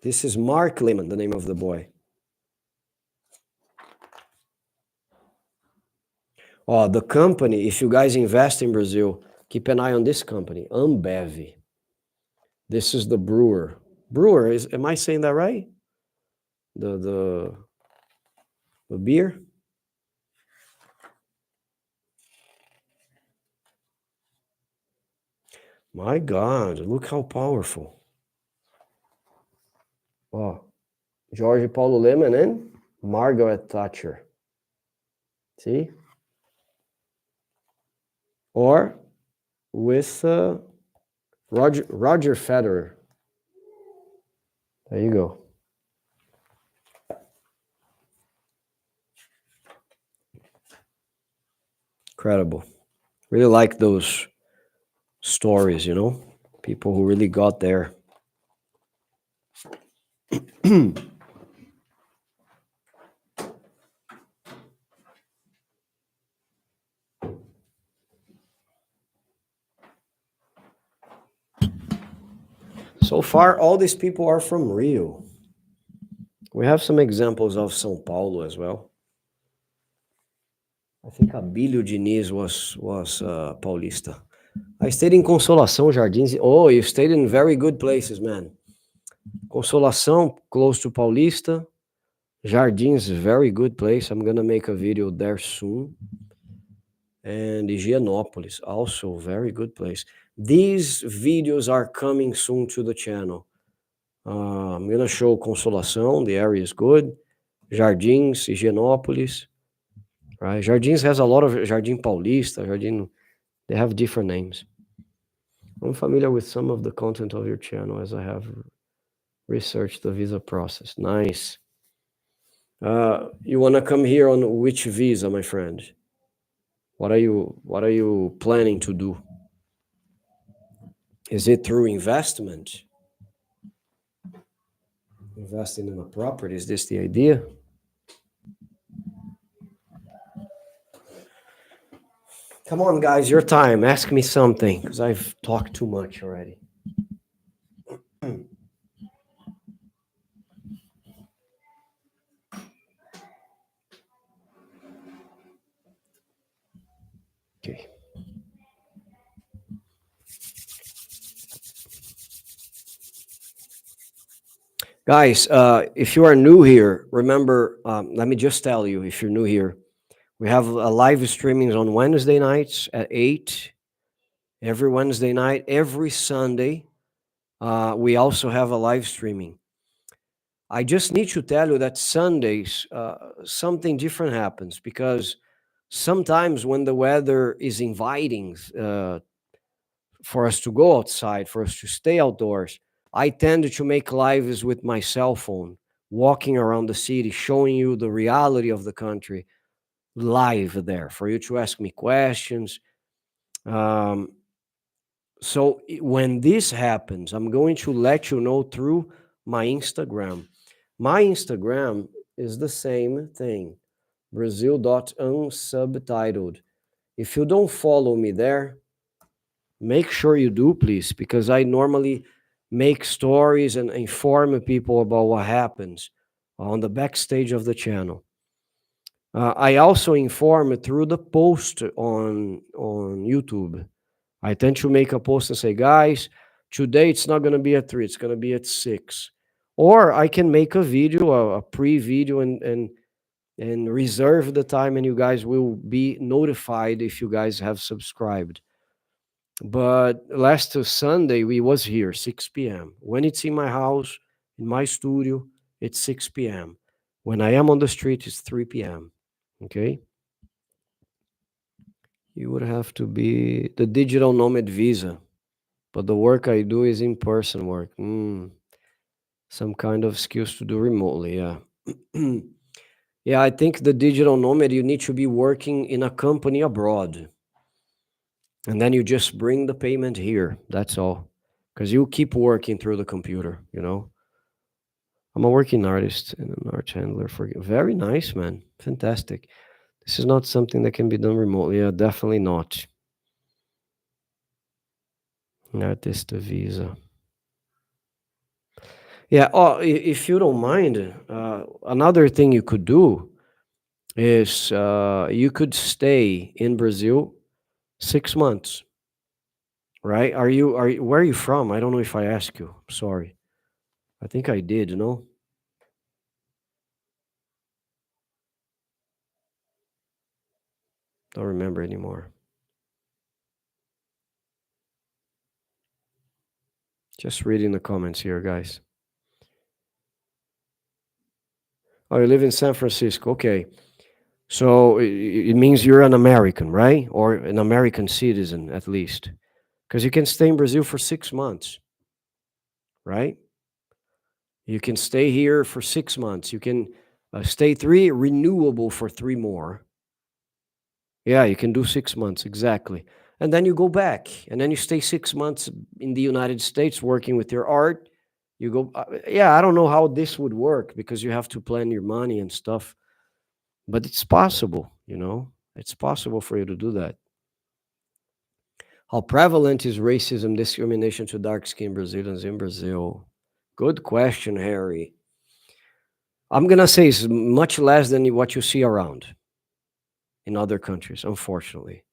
This is Mark Lemann, the name of the boy. Oh, the company, if you guys invest in Brazil, keep an eye on this company, Ambev. This is the brewer. Brewer, am I saying that right? The beer? My God, look how powerful. Oh, Jorge Paulo Lemann and Margaret Thatcher. See? Or with Roger Federer. There you go. Incredible. Really like those stories, you know? People who really got there. So far, all these people are from Rio. We have some examples of São Paulo as well. I think Abílio Diniz was Paulista. I stayed in Consolação, Jardins. Oh, you stayed in very good places, man. Consolação, close to Paulista. Jardins, very good place. I'm going to make a video there soon. And Higienópolis, also very good place. These videos are coming soon to the channel. I'm going to show Consolação, the area is good. Jardins, Higienópolis, right? Jardins has a lot of Jardim Paulista, Jardim, they have different names. I'm familiar with some of the content of your channel as I have researched the visa process. Nice. You want to come here on which visa, my friend? What are you planning to do? Is it through investment? Investing in a property, is this the idea? Come on, guys, your time. Ask me something, because I've talked too much already. Okay. Guys, if you are new here, remember, let me just tell you, if you're new here, we have live streamings on Wednesday nights at 8, every Wednesday night, every Sunday. We also have a live streaming. I just need to tell you that Sundays, something different happens because sometimes when the weather is inviting for us to go outside, for us to stay outdoors, I tend to make lives with my cell phone, walking around the city, showing you the reality of the country live there for you to ask me questions. Um, when this happens, I'm going to let you know through my Instagram. My Instagram is the same thing, Brazil.unsubtitled. If you don't follow me there, make sure you do, please, because I normally make stories and inform people about what happens on the backstage of the channel. I also inform through the post on YouTube. I tend to make a post and say, guys, today it's not going to be at 3, it's going to be at 6. Or I can make a video, a pre-video, and reserve the time, and you guys will be notified if you guys have subscribed. But last Sunday, we was here, 6 p.m. When it's in my house, in my studio, it's 6 p.m. When I am on the street, it's 3 p.m. Okay? You would have to be the digital nomad visa. But the work I do is in-person work. Some kind of skills to do remotely, yeah. Yeah, I think the digital nomad, you need to be working in a company abroad. And then you just bring the payment here. That's all. Because you keep working through the computer, you know? I'm a working artist and an art handler for very nice, man. Fantastic. This is not something that can be done remotely. Yeah, definitely not. Artist visa. Yeah. Oh, if you don't mind, another thing you could do is you could stay in Brazil 6 months, right? Where are you from? I don't know if I asked you. Sorry. I think I did, no? Don't remember anymore. Just reading the comments here, guys. Oh, you live in San Francisco. Okay. So it means you're an American, right? Or an American citizen, at least. Because you can stay in Brazil for 6 months, right? You can stay here for 6 months. You can stay 3, renewable for 3 more. Yeah, you can do 6 months, exactly. And then you go back, and then you stay 6 months in the United States working with your art. You go, yeah, I don't know how this would work because you have to plan your money and stuff, but it's possible, you know, it's possible for you to do that. How prevalent is racism, discrimination to dark skinned Brazilians in Brazil? Good question, Harry. I'm going to say it's much less than what you see around in other countries, unfortunately.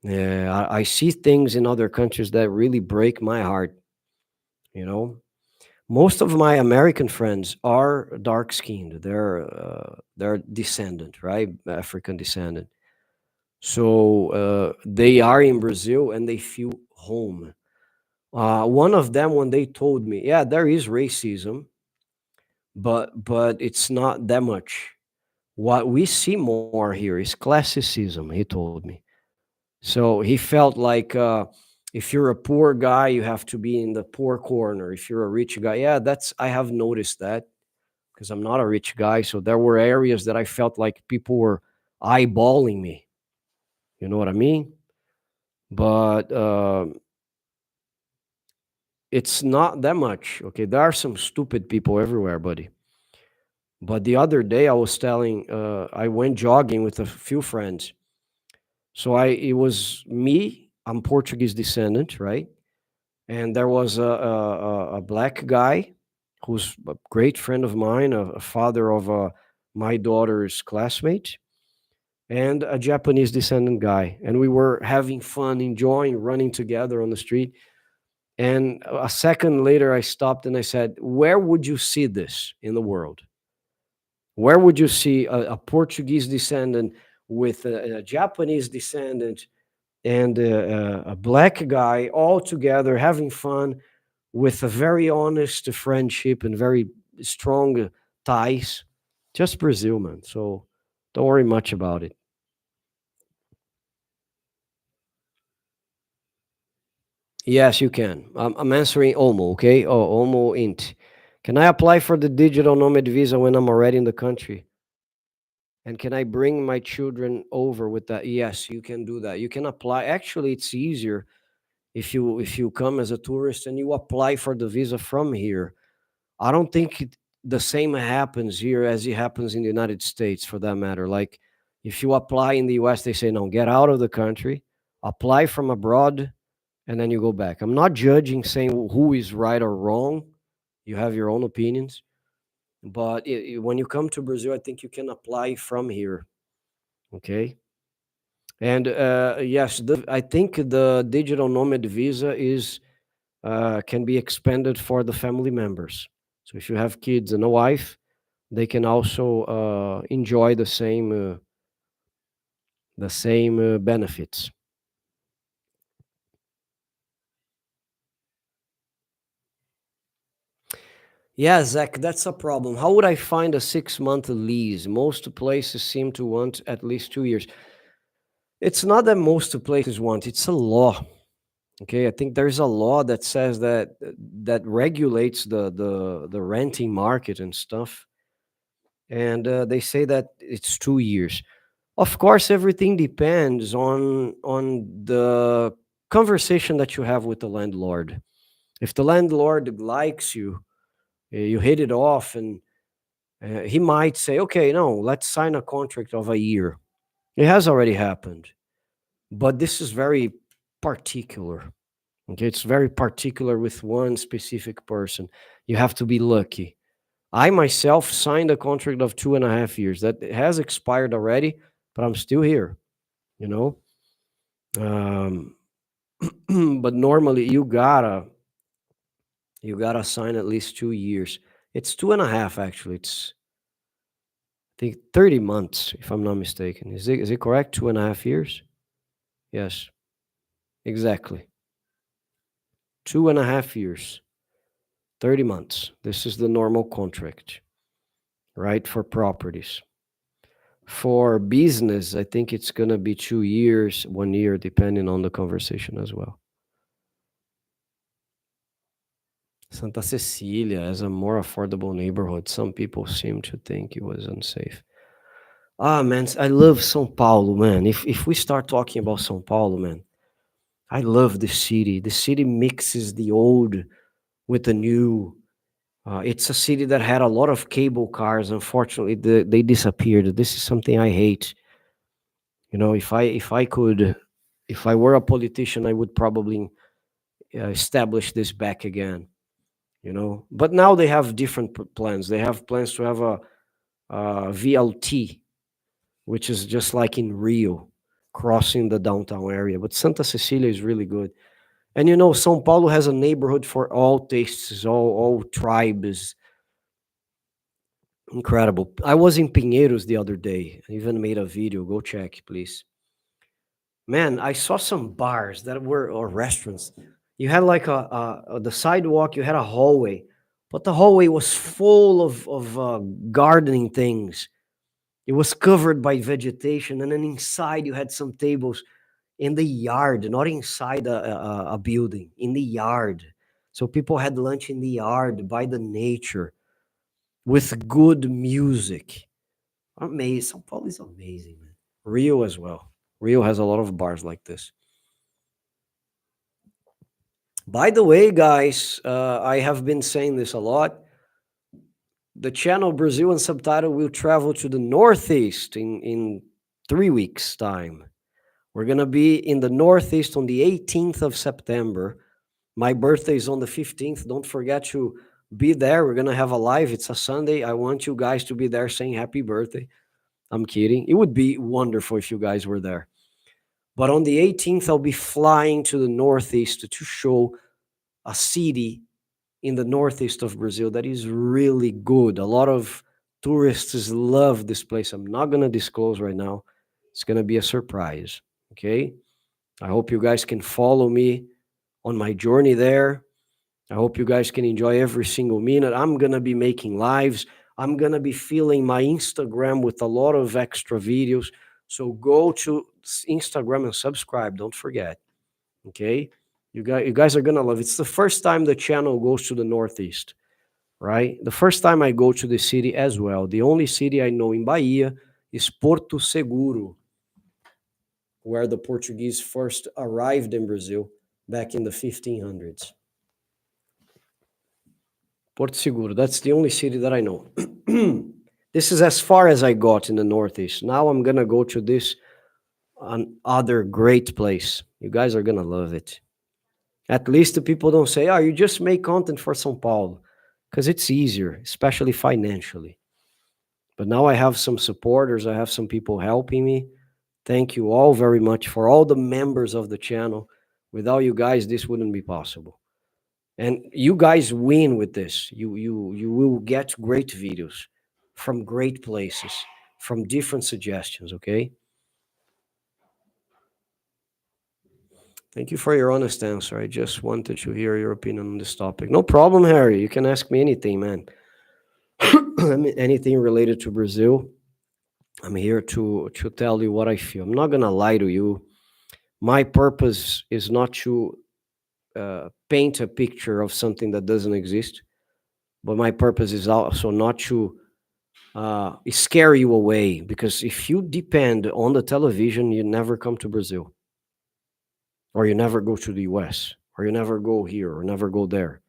Yeah, I see things in other countries that really break my heart. You know, most of my American friends are dark skinned. They're descendant, right? African descendant. So they are in Brazil and they feel home. One of them, when they told me, yeah, there is racism, but it's not that much. What we see more here is classicism. He told me. So he felt like if you're a poor guy, you have to be in the poor corner. If you're a rich guy, yeah, I have noticed that because I'm not a rich guy. So there were areas that I felt like people were eyeballing me. You know what I mean? But it's not that much. Okay, there are some stupid people everywhere, buddy. But the other day I was telling, I went jogging with a few friends. So it was me. I'm Portuguese descendant, right? And there was a black guy who's a great friend of mine, a father of my daughter's classmate, and a Japanese descendant guy. And we were having fun, enjoying running together on the street. And a second later, I stopped and I said, where would you see this in the world? Where would you see a Portuguese descendant with a Japanese descendant and a black guy all together having fun with a very honest friendship and very strong ties? Just Brazil, man. So don't worry much about it. Yes, you can. I'm answering Omo, okay? Oh, Omo Int. Can I apply for the digital nomad visa when I'm already in the country? And can I bring my children over with that? Yes, you can do that. You can apply. Actually, it's easier if you come as a tourist and you apply for the visa from here. I don't think the same happens here as it happens in the United States, for that matter. Like if you apply in the US, they say no, get out of the country, apply from abroad, and then you go back. I'm not judging, saying who is right or wrong. You have your own opinions, but when you come to Brazil, I think you can apply from here. Okay. And yes, I think the digital nomad visa is can be expanded for the family members. So if you have kids and a wife, they can also enjoy the same benefits. Yeah, Zach, that's a problem. How would I find a 6-month lease? Most places seem to want at least 2 years. It's not that most places want; it's a law. Okay, I think there's a law that says that regulates the renting market and stuff, and they say that it's 2 years. Of course, everything depends on the conversation that you have with the landlord. If the landlord likes you, you hit it off, and he might say, "Okay, no, let's sign a contract of a year." It has already happened, but this is very particular. Okay, it's very particular with one specific person. You have to be lucky. I myself signed a contract of 2.5 years that has expired already, but I'm still here. You know, um, but normally you gotta sign at least 2 years. It's 2.5 actually. It's I think 30 months if I'm not mistaken. Is it correct? 2.5 years? Yes, exactly. 2.5 years, 30 months. This is the normal contract, right? For properties. For business, I think it's gonna be 2 years, 1 year, depending on the conversation as well. Santa Cecilia is a more affordable neighborhood. Some people seem to think it was unsafe. Ah, man, I love São Paulo, man. If we start talking about São Paulo, man, I love the city. The city mixes the old with the new. It's a city that had a lot of cable cars. Unfortunately, they disappeared. This is something I hate. If I were a politician, I would probably establish this back again. But now they have different plans. They have plans to have a VLT, which is just like in Rio, crossing the downtown area. But Santa Cecilia is really good. And São Paulo has a neighborhood for all tastes, all tribes. Incredible. I was in Pinheiros the other day. I even made a video. Go check, please. Man, I saw some bars that were or restaurants. You had like the sidewalk. You had a hallway, but the hallway was full of gardening things. It was covered by vegetation, and then inside you had some tables in the yard, not inside a building, in the yard. So people had lunch in the yard by the nature with good music. Amazing. São Paulo is amazing, man. Rio as well. Rio has a lot of bars like this. By the way, guys, I have been saying this a lot. The channel Brazil and Subtitle will travel to the Northeast in 3 weeks' time. We're going to be in the Northeast on the 18th of September. My birthday is on the 15th. Don't forget to be there. We're going to have a live. It's a Sunday. I want you guys to be there saying happy birthday. I'm kidding. It would be wonderful if you guys were there. But on the 18th, I'll be flying to the Northeast to show a city in the Northeast of Brazil that is really good. A lot of tourists love this place. I'm not going to disclose right now. It's going to be a surprise. Okay. I hope you guys can follow me on my journey there. I hope you guys can enjoy every single minute. I'm going to be making lives. I'm going to be filling my Instagram with a lot of extra videos. So go to Instagram and subscribe. Don't forget. Okay. You guys are going to love it. It's the first time the channel goes to the Northeast, right? The first time I go to the city as well. The only city I know in Bahia is Porto Seguro, where the Portuguese first arrived in Brazil back in the 1500s. Porto Seguro, that's the only city that I know. This is as far as I got in the Northeast. Now I'm going to go to this other great place. You guys are going to love it. At least the people don't say, oh, you just make content for São Paulo, because it's easier, especially financially. But now I have some supporters. I have some people helping me. Thank you all very much for all the members of the channel. Without you guys, this wouldn't be possible. And you guys win with this. You will get great videos from great places, from different suggestions, okay? Thank you for your honest answer. I just wanted to hear your opinion on this topic. No problem, Harry. You can ask me anything, man. Anything related to Brazil. I'm here to tell you what I feel. I'm not going to lie to you. My purpose is not to paint a picture of something that doesn't exist, but my purpose is also not to scare you away, because if you depend on the television, you never come to Brazil, or you never go to the US, or you never go here, or never go there.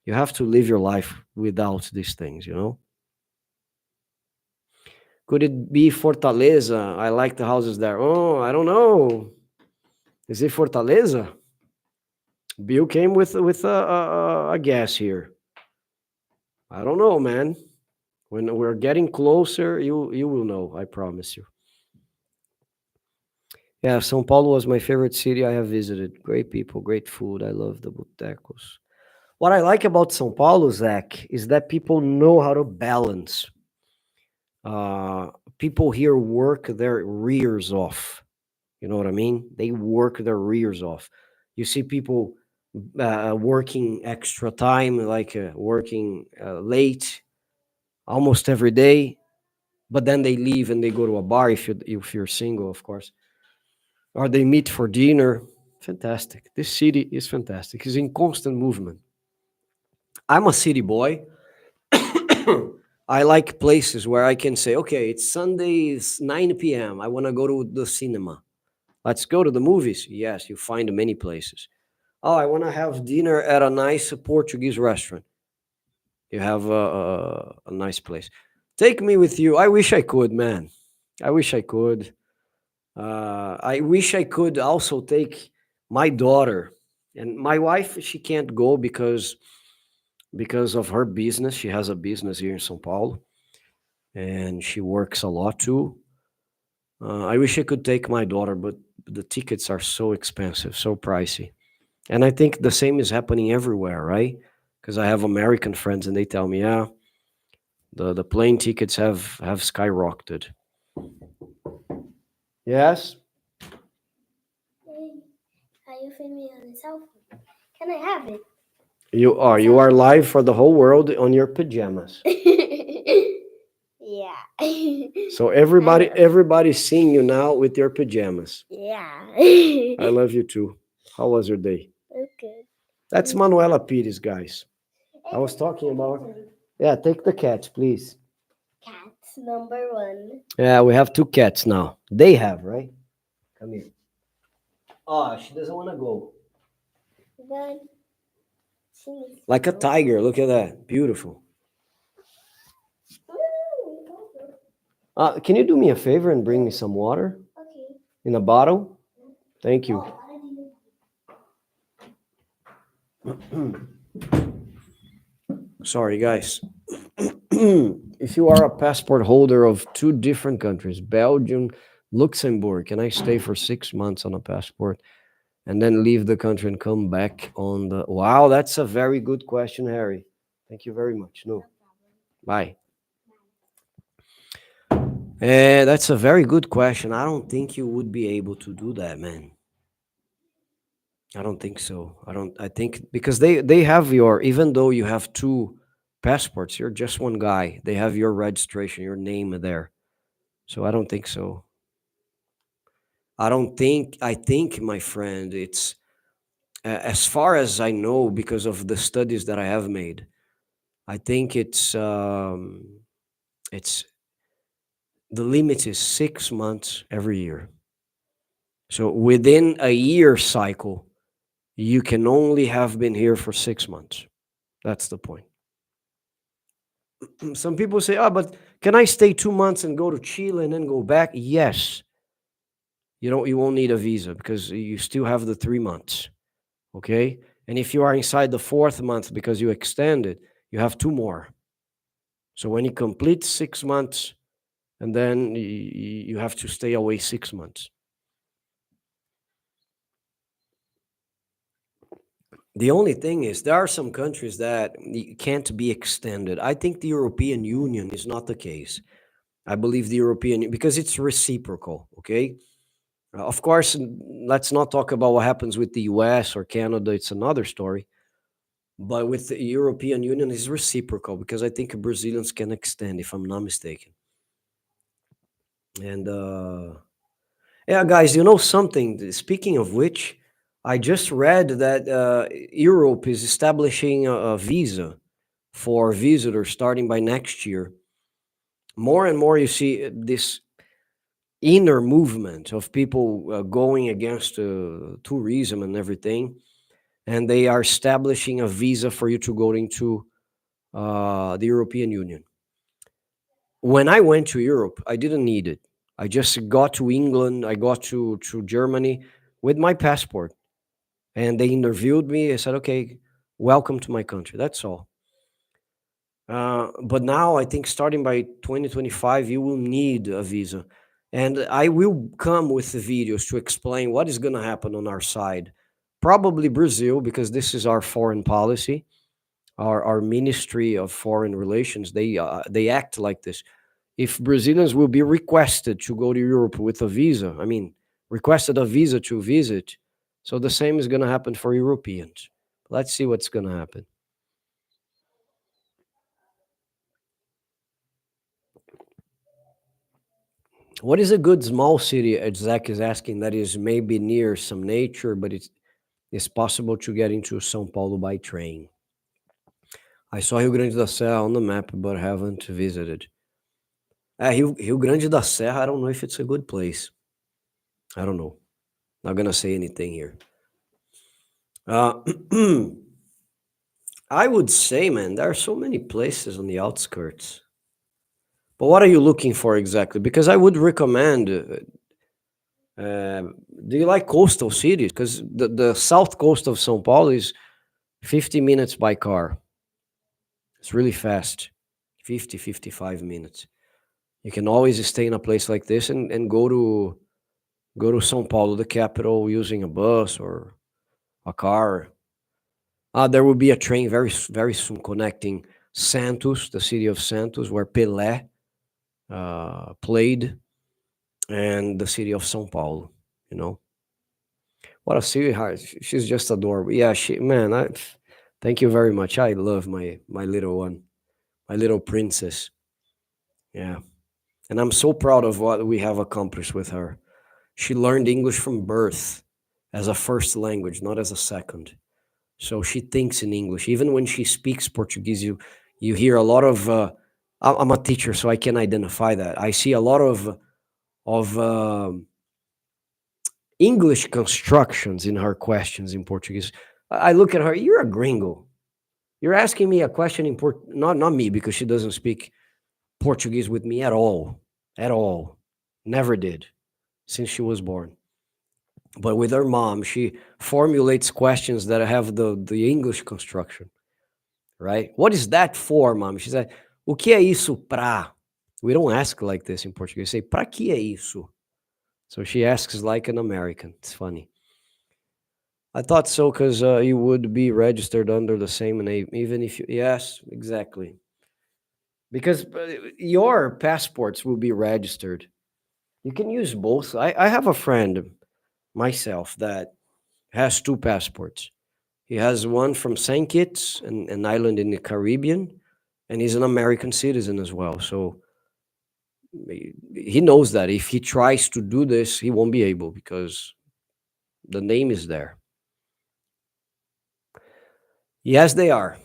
You have to live your life without these things, you know? Could it be Fortaleza? I like the houses there. Oh, I don't know. Is it Fortaleza? Bill came with a guess here. I don't know, man. When we're getting closer, you will know. I promise you. Yeah, São Paulo was my favorite city I have visited. Great people, great food. I love the botecos. What I like about São Paulo, Zach, is that people know how to balance. People here work their rears off. You know what I mean? They work their rears off. You see people working extra time, like working late almost every day, but then they leave and they go to a bar if you're single, of course, or they meet for dinner. Fantastic. This city is fantastic. It's in constant movement. I'm a city boy. I like places where I can say, okay, it's Sunday, it's 9 p.m. I want to go to the cinema. Let's go to the movies. Yes, you find many places. Oh, I want to have dinner at a nice Portuguese restaurant. You have a nice place. Take me with you. I wish I could, man. I wish I could. I wish I could also take my daughter and my wife. She can't go because of her business. She has a business here in São Paulo, and she works a lot too. I wish I could take my daughter, but the tickets are so expensive, so pricey. And I think the same is happening everywhere, right? Because I have American friends and they tell me, yeah, the plane tickets have skyrocketed. Yes. Hey, are you filming on the cell phone? Can I have it? You are live for the whole world on your pajamas. Yeah. So everybody's seeing you now with your pajamas. Yeah. I love you too. How was your day? Okay. That's Manuela Pires, guys. I was talking about. Yeah, take the cat, please. Cat number 1. Yeah, we have 2 cats now. They have, right? Come here. Oh, she doesn't want to go. Then she needs Like a tiger. Look at that. Beautiful. Can you do me a favor and bring me some water Okay. in a bottle? Thank you. Sorry, guys. if you are a passport holder of two different countries, Belgium, Luxembourg, can I stay for 6 months on a passport and then leave the country and come back on the? Wow, that's a very good question, Harry. Thank you very much. No, bye. That's a very good question. I don't think you would be able to do that, man. I don't think so. I think because they have your, even though you have two passports, you're just one guy. They have your registration, your name there. So I don't think so. I think, my friend, it's as far as I know, because of the studies that I have made, I think it's the limit is 6 months every year. So within a year cycle, you can only have been here for 6 months. That's the point. Some people say, "Oh, but can I stay 2 months and go to Chile and then go back?" Yes. You won't need a visa because you still have the 3 months. Okay? And if you are inside the fourth month because you extended, you have two more. So when you complete 6 months, and then you have to stay away 6 months. The only thing is, there are some countries that can't be extended. I think the European Union is not the case. I believe the European, because it's reciprocal, okay? Of course, let's not talk about what happens with the US or Canada. It's another story. But with the European Union, it's reciprocal because I think Brazilians can extend, if I'm not mistaken. And yeah, guys, you know something? Speaking of which, I just read that Europe is establishing a visa for visitors starting by next year. More and more, you see this inner movement of people going against tourism and everything, and they are establishing a visa for you to go into the European Union. When I went to Europe, I didn't need it. I just got to England, I got to Germany with my passport, and they interviewed me. I said, "Okay, welcome to my country." That's all. But now I think starting by 2025, you will need a visa. And I will come with the videos to explain what is going to happen on our side. Probably Brazil, because this is our foreign policy, our Ministry of Foreign Relations. They act like this. If Brazilians will be requested to go to Europe with a visa, I mean, requested a visa to visit, so the same is going to happen for Europeans. Let's see what's going to happen. What is a good small city? Zach is asking, that is maybe near some nature, but it's possible to get into São Paulo by train. I saw Rio Grande da Serra on the map, but haven't visited. Rio Grande da Serra, I don't know if it's a good place. I don't know. Not gonna say anything here. I would say, man, there are so many places on the outskirts. But what are you looking for exactly? Because I would recommend. Do you like coastal cities? Because the south coast of São Paulo is 50 minutes by car. It's really fast, 50, 55 minutes. You can always stay in a place like this and go to São Paulo, the capital, using a bus or a car. There will be a train very, very soon connecting Santos, the city of Santos, where Pelé played, and the city of São Paulo. You know, what a sweetheart! She's just adorable. Yeah, thank you very much. I love my little one, my little princess. Yeah, and I'm so proud of what we have accomplished with her. She learned English from birth as a first language, not as a second. So she thinks in English. Even when she speaks Portuguese, you hear a lot of. I'm a teacher, so I can identify that. I see a lot of English constructions in her questions in Portuguese. I look at her. You're a gringo. You're asking me a question in not me, because she doesn't speak Portuguese with me at all. At all. Never did since she was born. But with her mom, she formulates questions that have the English construction, right? What is that for, mom? She said, O que é isso pra? We don't ask like this in Portuguese. We say, pra que é isso? So she asks like an American. It's funny. I thought so because you would be registered under the same name, even if you. Yes, exactly. Because your passports will be registered. You can use both. I have a friend myself that has two passports. He has one from St. Kitts, an island in the Caribbean, and he's an American citizen as well. So he knows that if he tries to do this, he won't be able because the name is there. Yes, they are.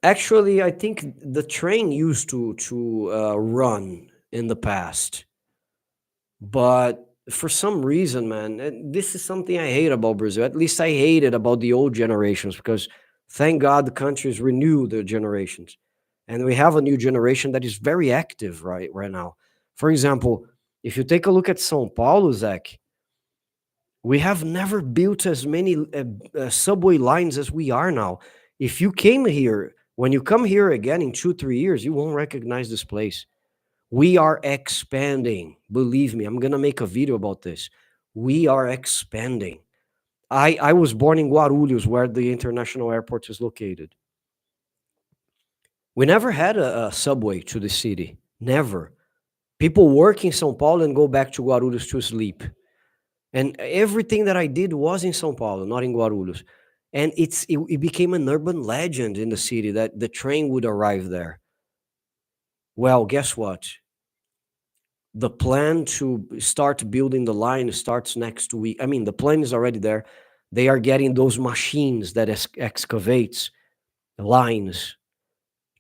Actually, I think the train used to run in the past, but for some reason, man, this is something I hate about Brazil. At least I hate it about the old generations because thank God the countries renew their generations, and we have a new generation that is very active right now. For example, if you take a look at São Paulo, Zach, we have never built as many subway lines as we are now. If you came here, when you come here again in 2, 3 years, you won't recognize this place. We are expanding. Believe me, I'm going to make a video about this. We are expanding. I was born in Guarulhos, where the international airport is located. We never had a subway to the city. Never. People work in São Paulo and go back to Guarulhos to sleep. And everything that I did was in São Paulo, not in Guarulhos. And it became an urban legend in the city that the train would arrive there. Well, guess what? The plan to start building the line starts next week. I mean, the plan is already there. They are getting those machines that excavates lines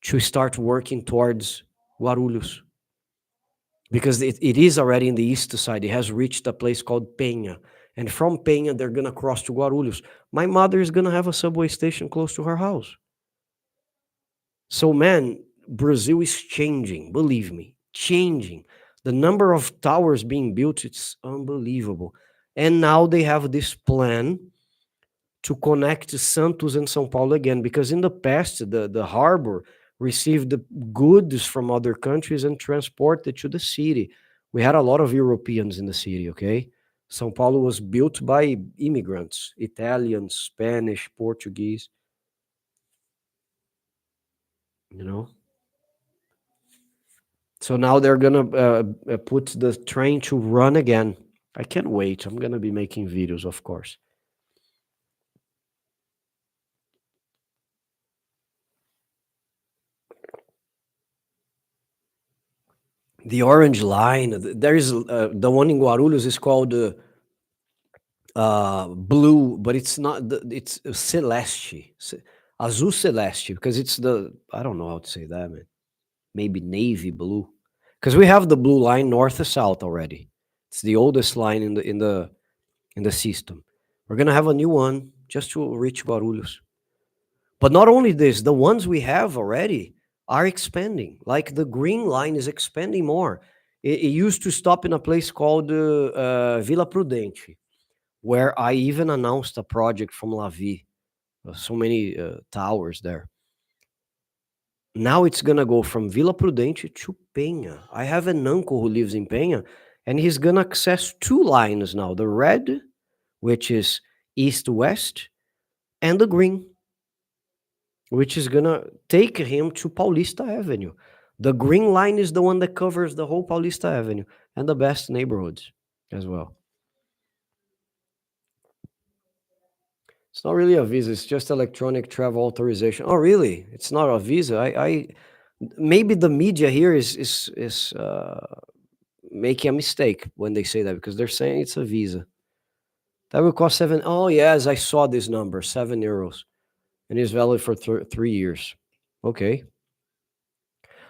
to start working towards Guarulhos. Because it is already in the east side. It has reached a place called Penha. And from Penha, they're going to cross to Guarulhos. My mother is going to have a subway station close to her house. So, man, Brazil is changing. Believe me, changing. The number of towers being built, it's unbelievable. And now they have this plan to connect Santos and São Paulo again. Because in the past, the harbor received the goods from other countries and transported to the city. We had a lot of Europeans in the city, okay? São Paulo was built by immigrants, Italians, Spanish, Portuguese, you know? So now they're going to put the train to run again. I can't wait. I'm going to be making videos, of course. The orange line, there is the one in Guarulhos is called blue, but it's not. It's celeste, azul celeste, because it's I don't know how to say that, man. Maybe navy blue, because we have the blue line north to south already. It's the oldest line in the system. We're gonna have a new one just to reach Guarulhos. But not only this, the ones we have already are expanding. Like the green line is expanding more. It used to stop in a place called Vila Prudente, where I even announced a project from Lavi. So many towers there. Now it's gonna go from Vila Prudente to Penha. I have an uncle who lives in Penha, and he's gonna access two lines now: the red, which is east-west, and the green, which is gonna take him to Paulista Avenue. The green line is the one that covers the whole Paulista Avenue and the best neighborhoods as well. It's not really a visa, it's just electronic travel authorization. Oh, really? It's not a visa. I maybe the media here is making a mistake when they say that, because they're saying it's a visa. That will cost seven. Oh, yes, I saw this number, €7, and it's valid for 3 years. Okay.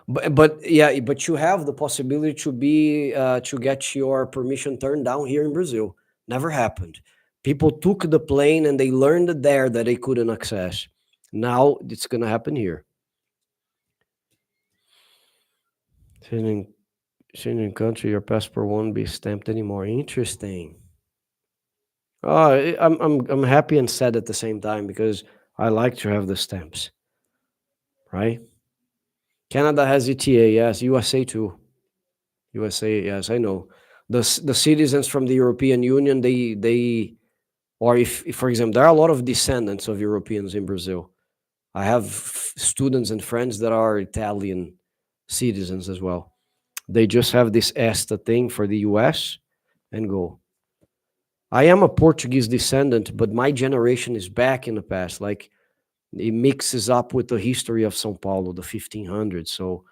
But yeah, but you have the possibility to get your permission turned down here in Brazil. Never happened. People took the plane and they learned there that they couldn't access. Now it's gonna happen here. Schengen country, your passport won't be stamped anymore. Interesting. Oh, I'm happy and sad at the same time because I like to have the stamps, right? Canada has ETA, yes. USA too. USA, yes, I know. The citizens from the European Union, they or if for example, there are a lot of descendants of Europeans in Brazil. I have students and friends that are Italian citizens as well. They just have this ESTA thing for the US and go. I am a Portuguese descendant, but my generation is back in the past. Like it mixes up with the history of São Paulo, the 1500s. So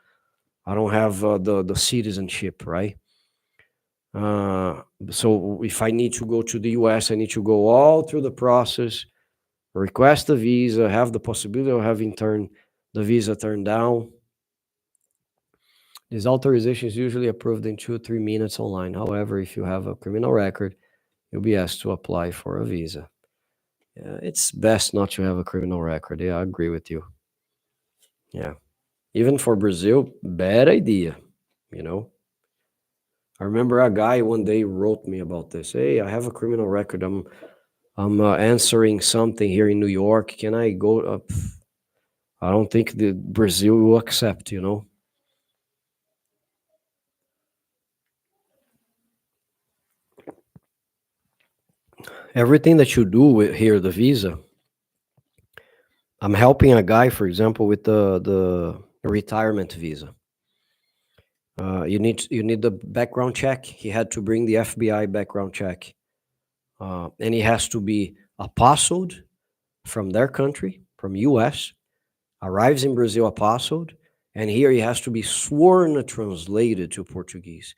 I don't have the citizenship, right? So if I need to go to the US, I need to go all through the process, request a visa, have the possibility of having the visa turned down. This authorization is usually approved in 2 or 3 minutes online. However, if you have a criminal record, you'll be asked to apply for a visa. Yeah, it's best not to have a criminal record. Yeah, I agree with you. Yeah. Even for Brazil, bad idea, you know? I remember a guy one day wrote me about this. Hey, I have a criminal record. I'm answering something here in New York. Can I go up? I don't think the Brazil will accept, you know? Everything that you do with here, the visa, I'm helping a guy, for example, with the retirement visa. You need the background check. He had to bring the FBI background check, and he has to be apostilled from their country, from US, arrives in Brazil apostilled, and here he has to be sworn translated to Portuguese.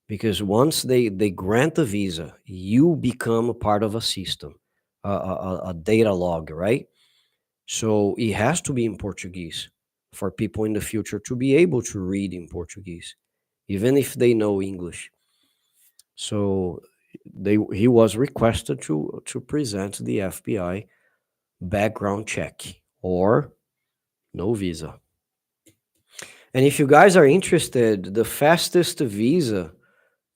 Because once they grant the visa, you become a part of a system, a data log, right? So it has to be in Portuguese for people in the future to be able to read in Portuguese, even if they know English. So he was requested to present the FBI background check or no visa. And if you guys are interested, the fastest visa,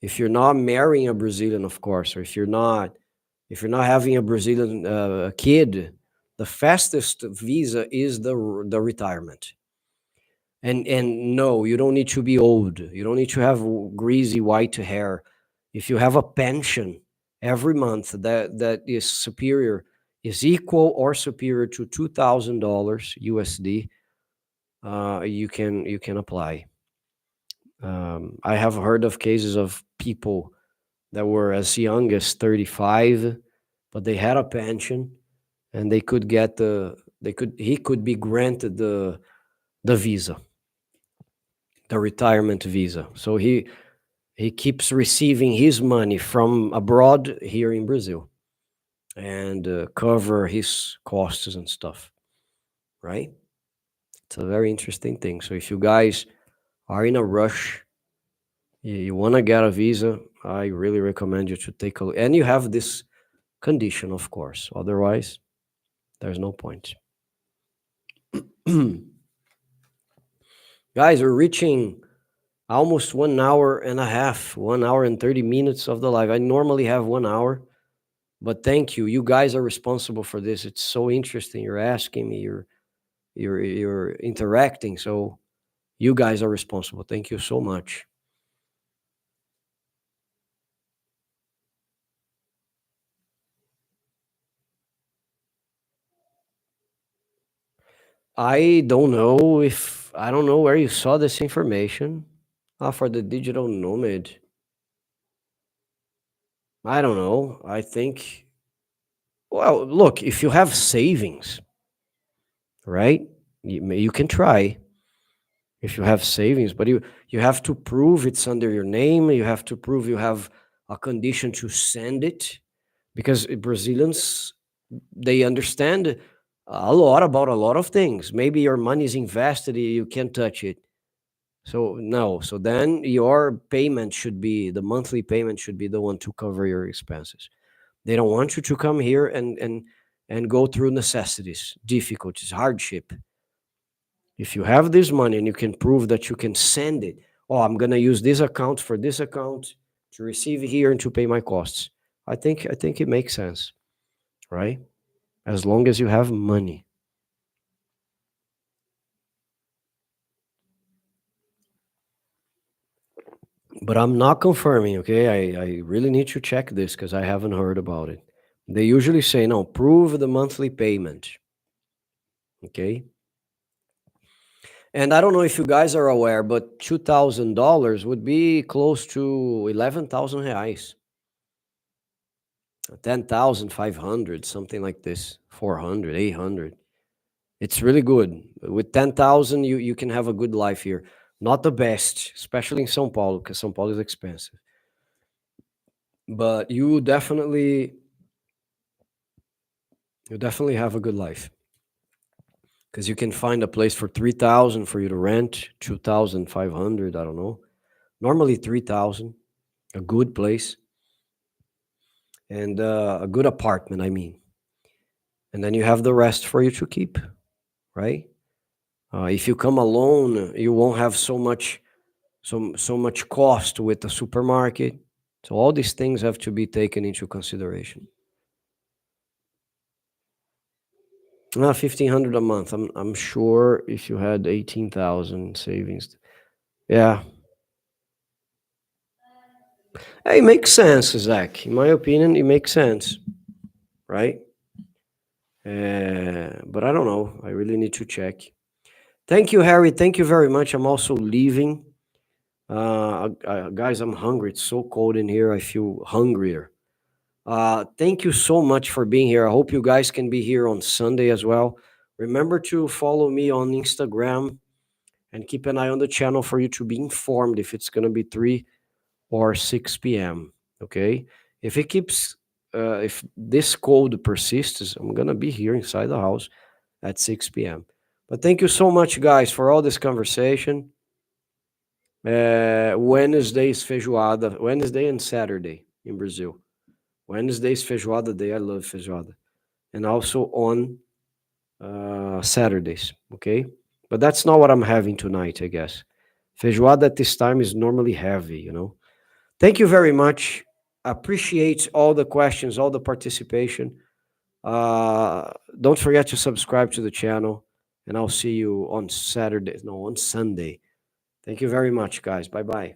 if you're not marrying a Brazilian, of course, or if you're not having a Brazilian kid, the fastest visa is the retirement. And no, you don't need to be old. You don't need to have greasy white hair. If you have a pension every month that is superior, is equal or superior to $2,000 USD, you can apply. I have heard of cases of people that were as young as 35, but they had a pension and he could be granted the visa, the retirement visa. So he keeps receiving his money from abroad here in Brazil and cover his costs and stuff, right? It's a very interesting thing. So if you guys are in a rush, you want to get a visa, I really recommend you to take a look. And you have this condition, of course. Otherwise, there's no point. Guys, we're reaching almost 1 hour and a half, 1 hour and 30 minutes of the live. I normally have 1 hour, but thank you. You guys are responsible for this. It's so interesting. You're asking me, you're interacting. So you guys are responsible. Thank you so much. I don't know where you saw this information. For the digital nomad. I don't know. I think, well, look, if you have savings, right? You can try if you have savings, but you have to prove it's under your name. You have to prove you have a condition to send it, because Brazilians, they understand a lot about a lot of things. Maybe your money is invested, you can't touch it. So no, so then your payment should be, the monthly payment should be the one to cover your expenses. They don't want you to come here and go through necessities, difficulties, hardship. If you have this money and you can prove that you can send it, oh, I'm gonna use this account for this account to receive here and to pay my costs. I think it makes sense, right? As long as you have money. But I'm not confirming, okay? I really need to check this because I haven't heard about it. They usually say, no, prove the monthly payment, okay? And I don't know if you guys are aware, but $2,000 would be close to 11,000 reais. 10,500, something like this, 400, 800. It's really good. With 10,000, you can have a good life here. Not the best, especially in São Paulo, because São Paulo is expensive. But you definitely have a good life. Because you can find a place for 3,000 for you to rent, 2,500, I don't know. Normally 3,000, a good place. And a good apartment, I mean. And then you have the rest for you to keep, right? If you come alone, you won't have so much cost with the supermarket. So all these things have to be taken into consideration. 1,500 a month. I'm sure if you had 18,000 savings, yeah. Hey, it makes sense, Zach. In my opinion, it makes sense, right? But I don't know. I really need to check. Thank you, Harry. Thank you very much. I'm also leaving. Guys, I'm hungry. It's so cold in here. I feel hungrier. Thank you so much for being here. I hope you guys can be here on Sunday as well. Remember to follow me on Instagram and keep an eye on the channel for you to be informed if it's going to be 3 or 6 p.m. Okay? If it keeps, if this cold persists, I'm going to be here inside the house at 6 p.m. But thank you so much, guys, for all this conversation. Wednesday's feijoada, Wednesday and Saturday in Brazil. Wednesday's feijoada day. I love feijoada. And also on Saturdays, okay? But that's not what I'm having tonight, I guess. Feijoada at this time is normally heavy, you know? Thank you very much. Appreciate all the questions, all the participation. Don't forget to subscribe to the channel, and I'll see you on Sunday. Thank you very much, guys. Bye-bye.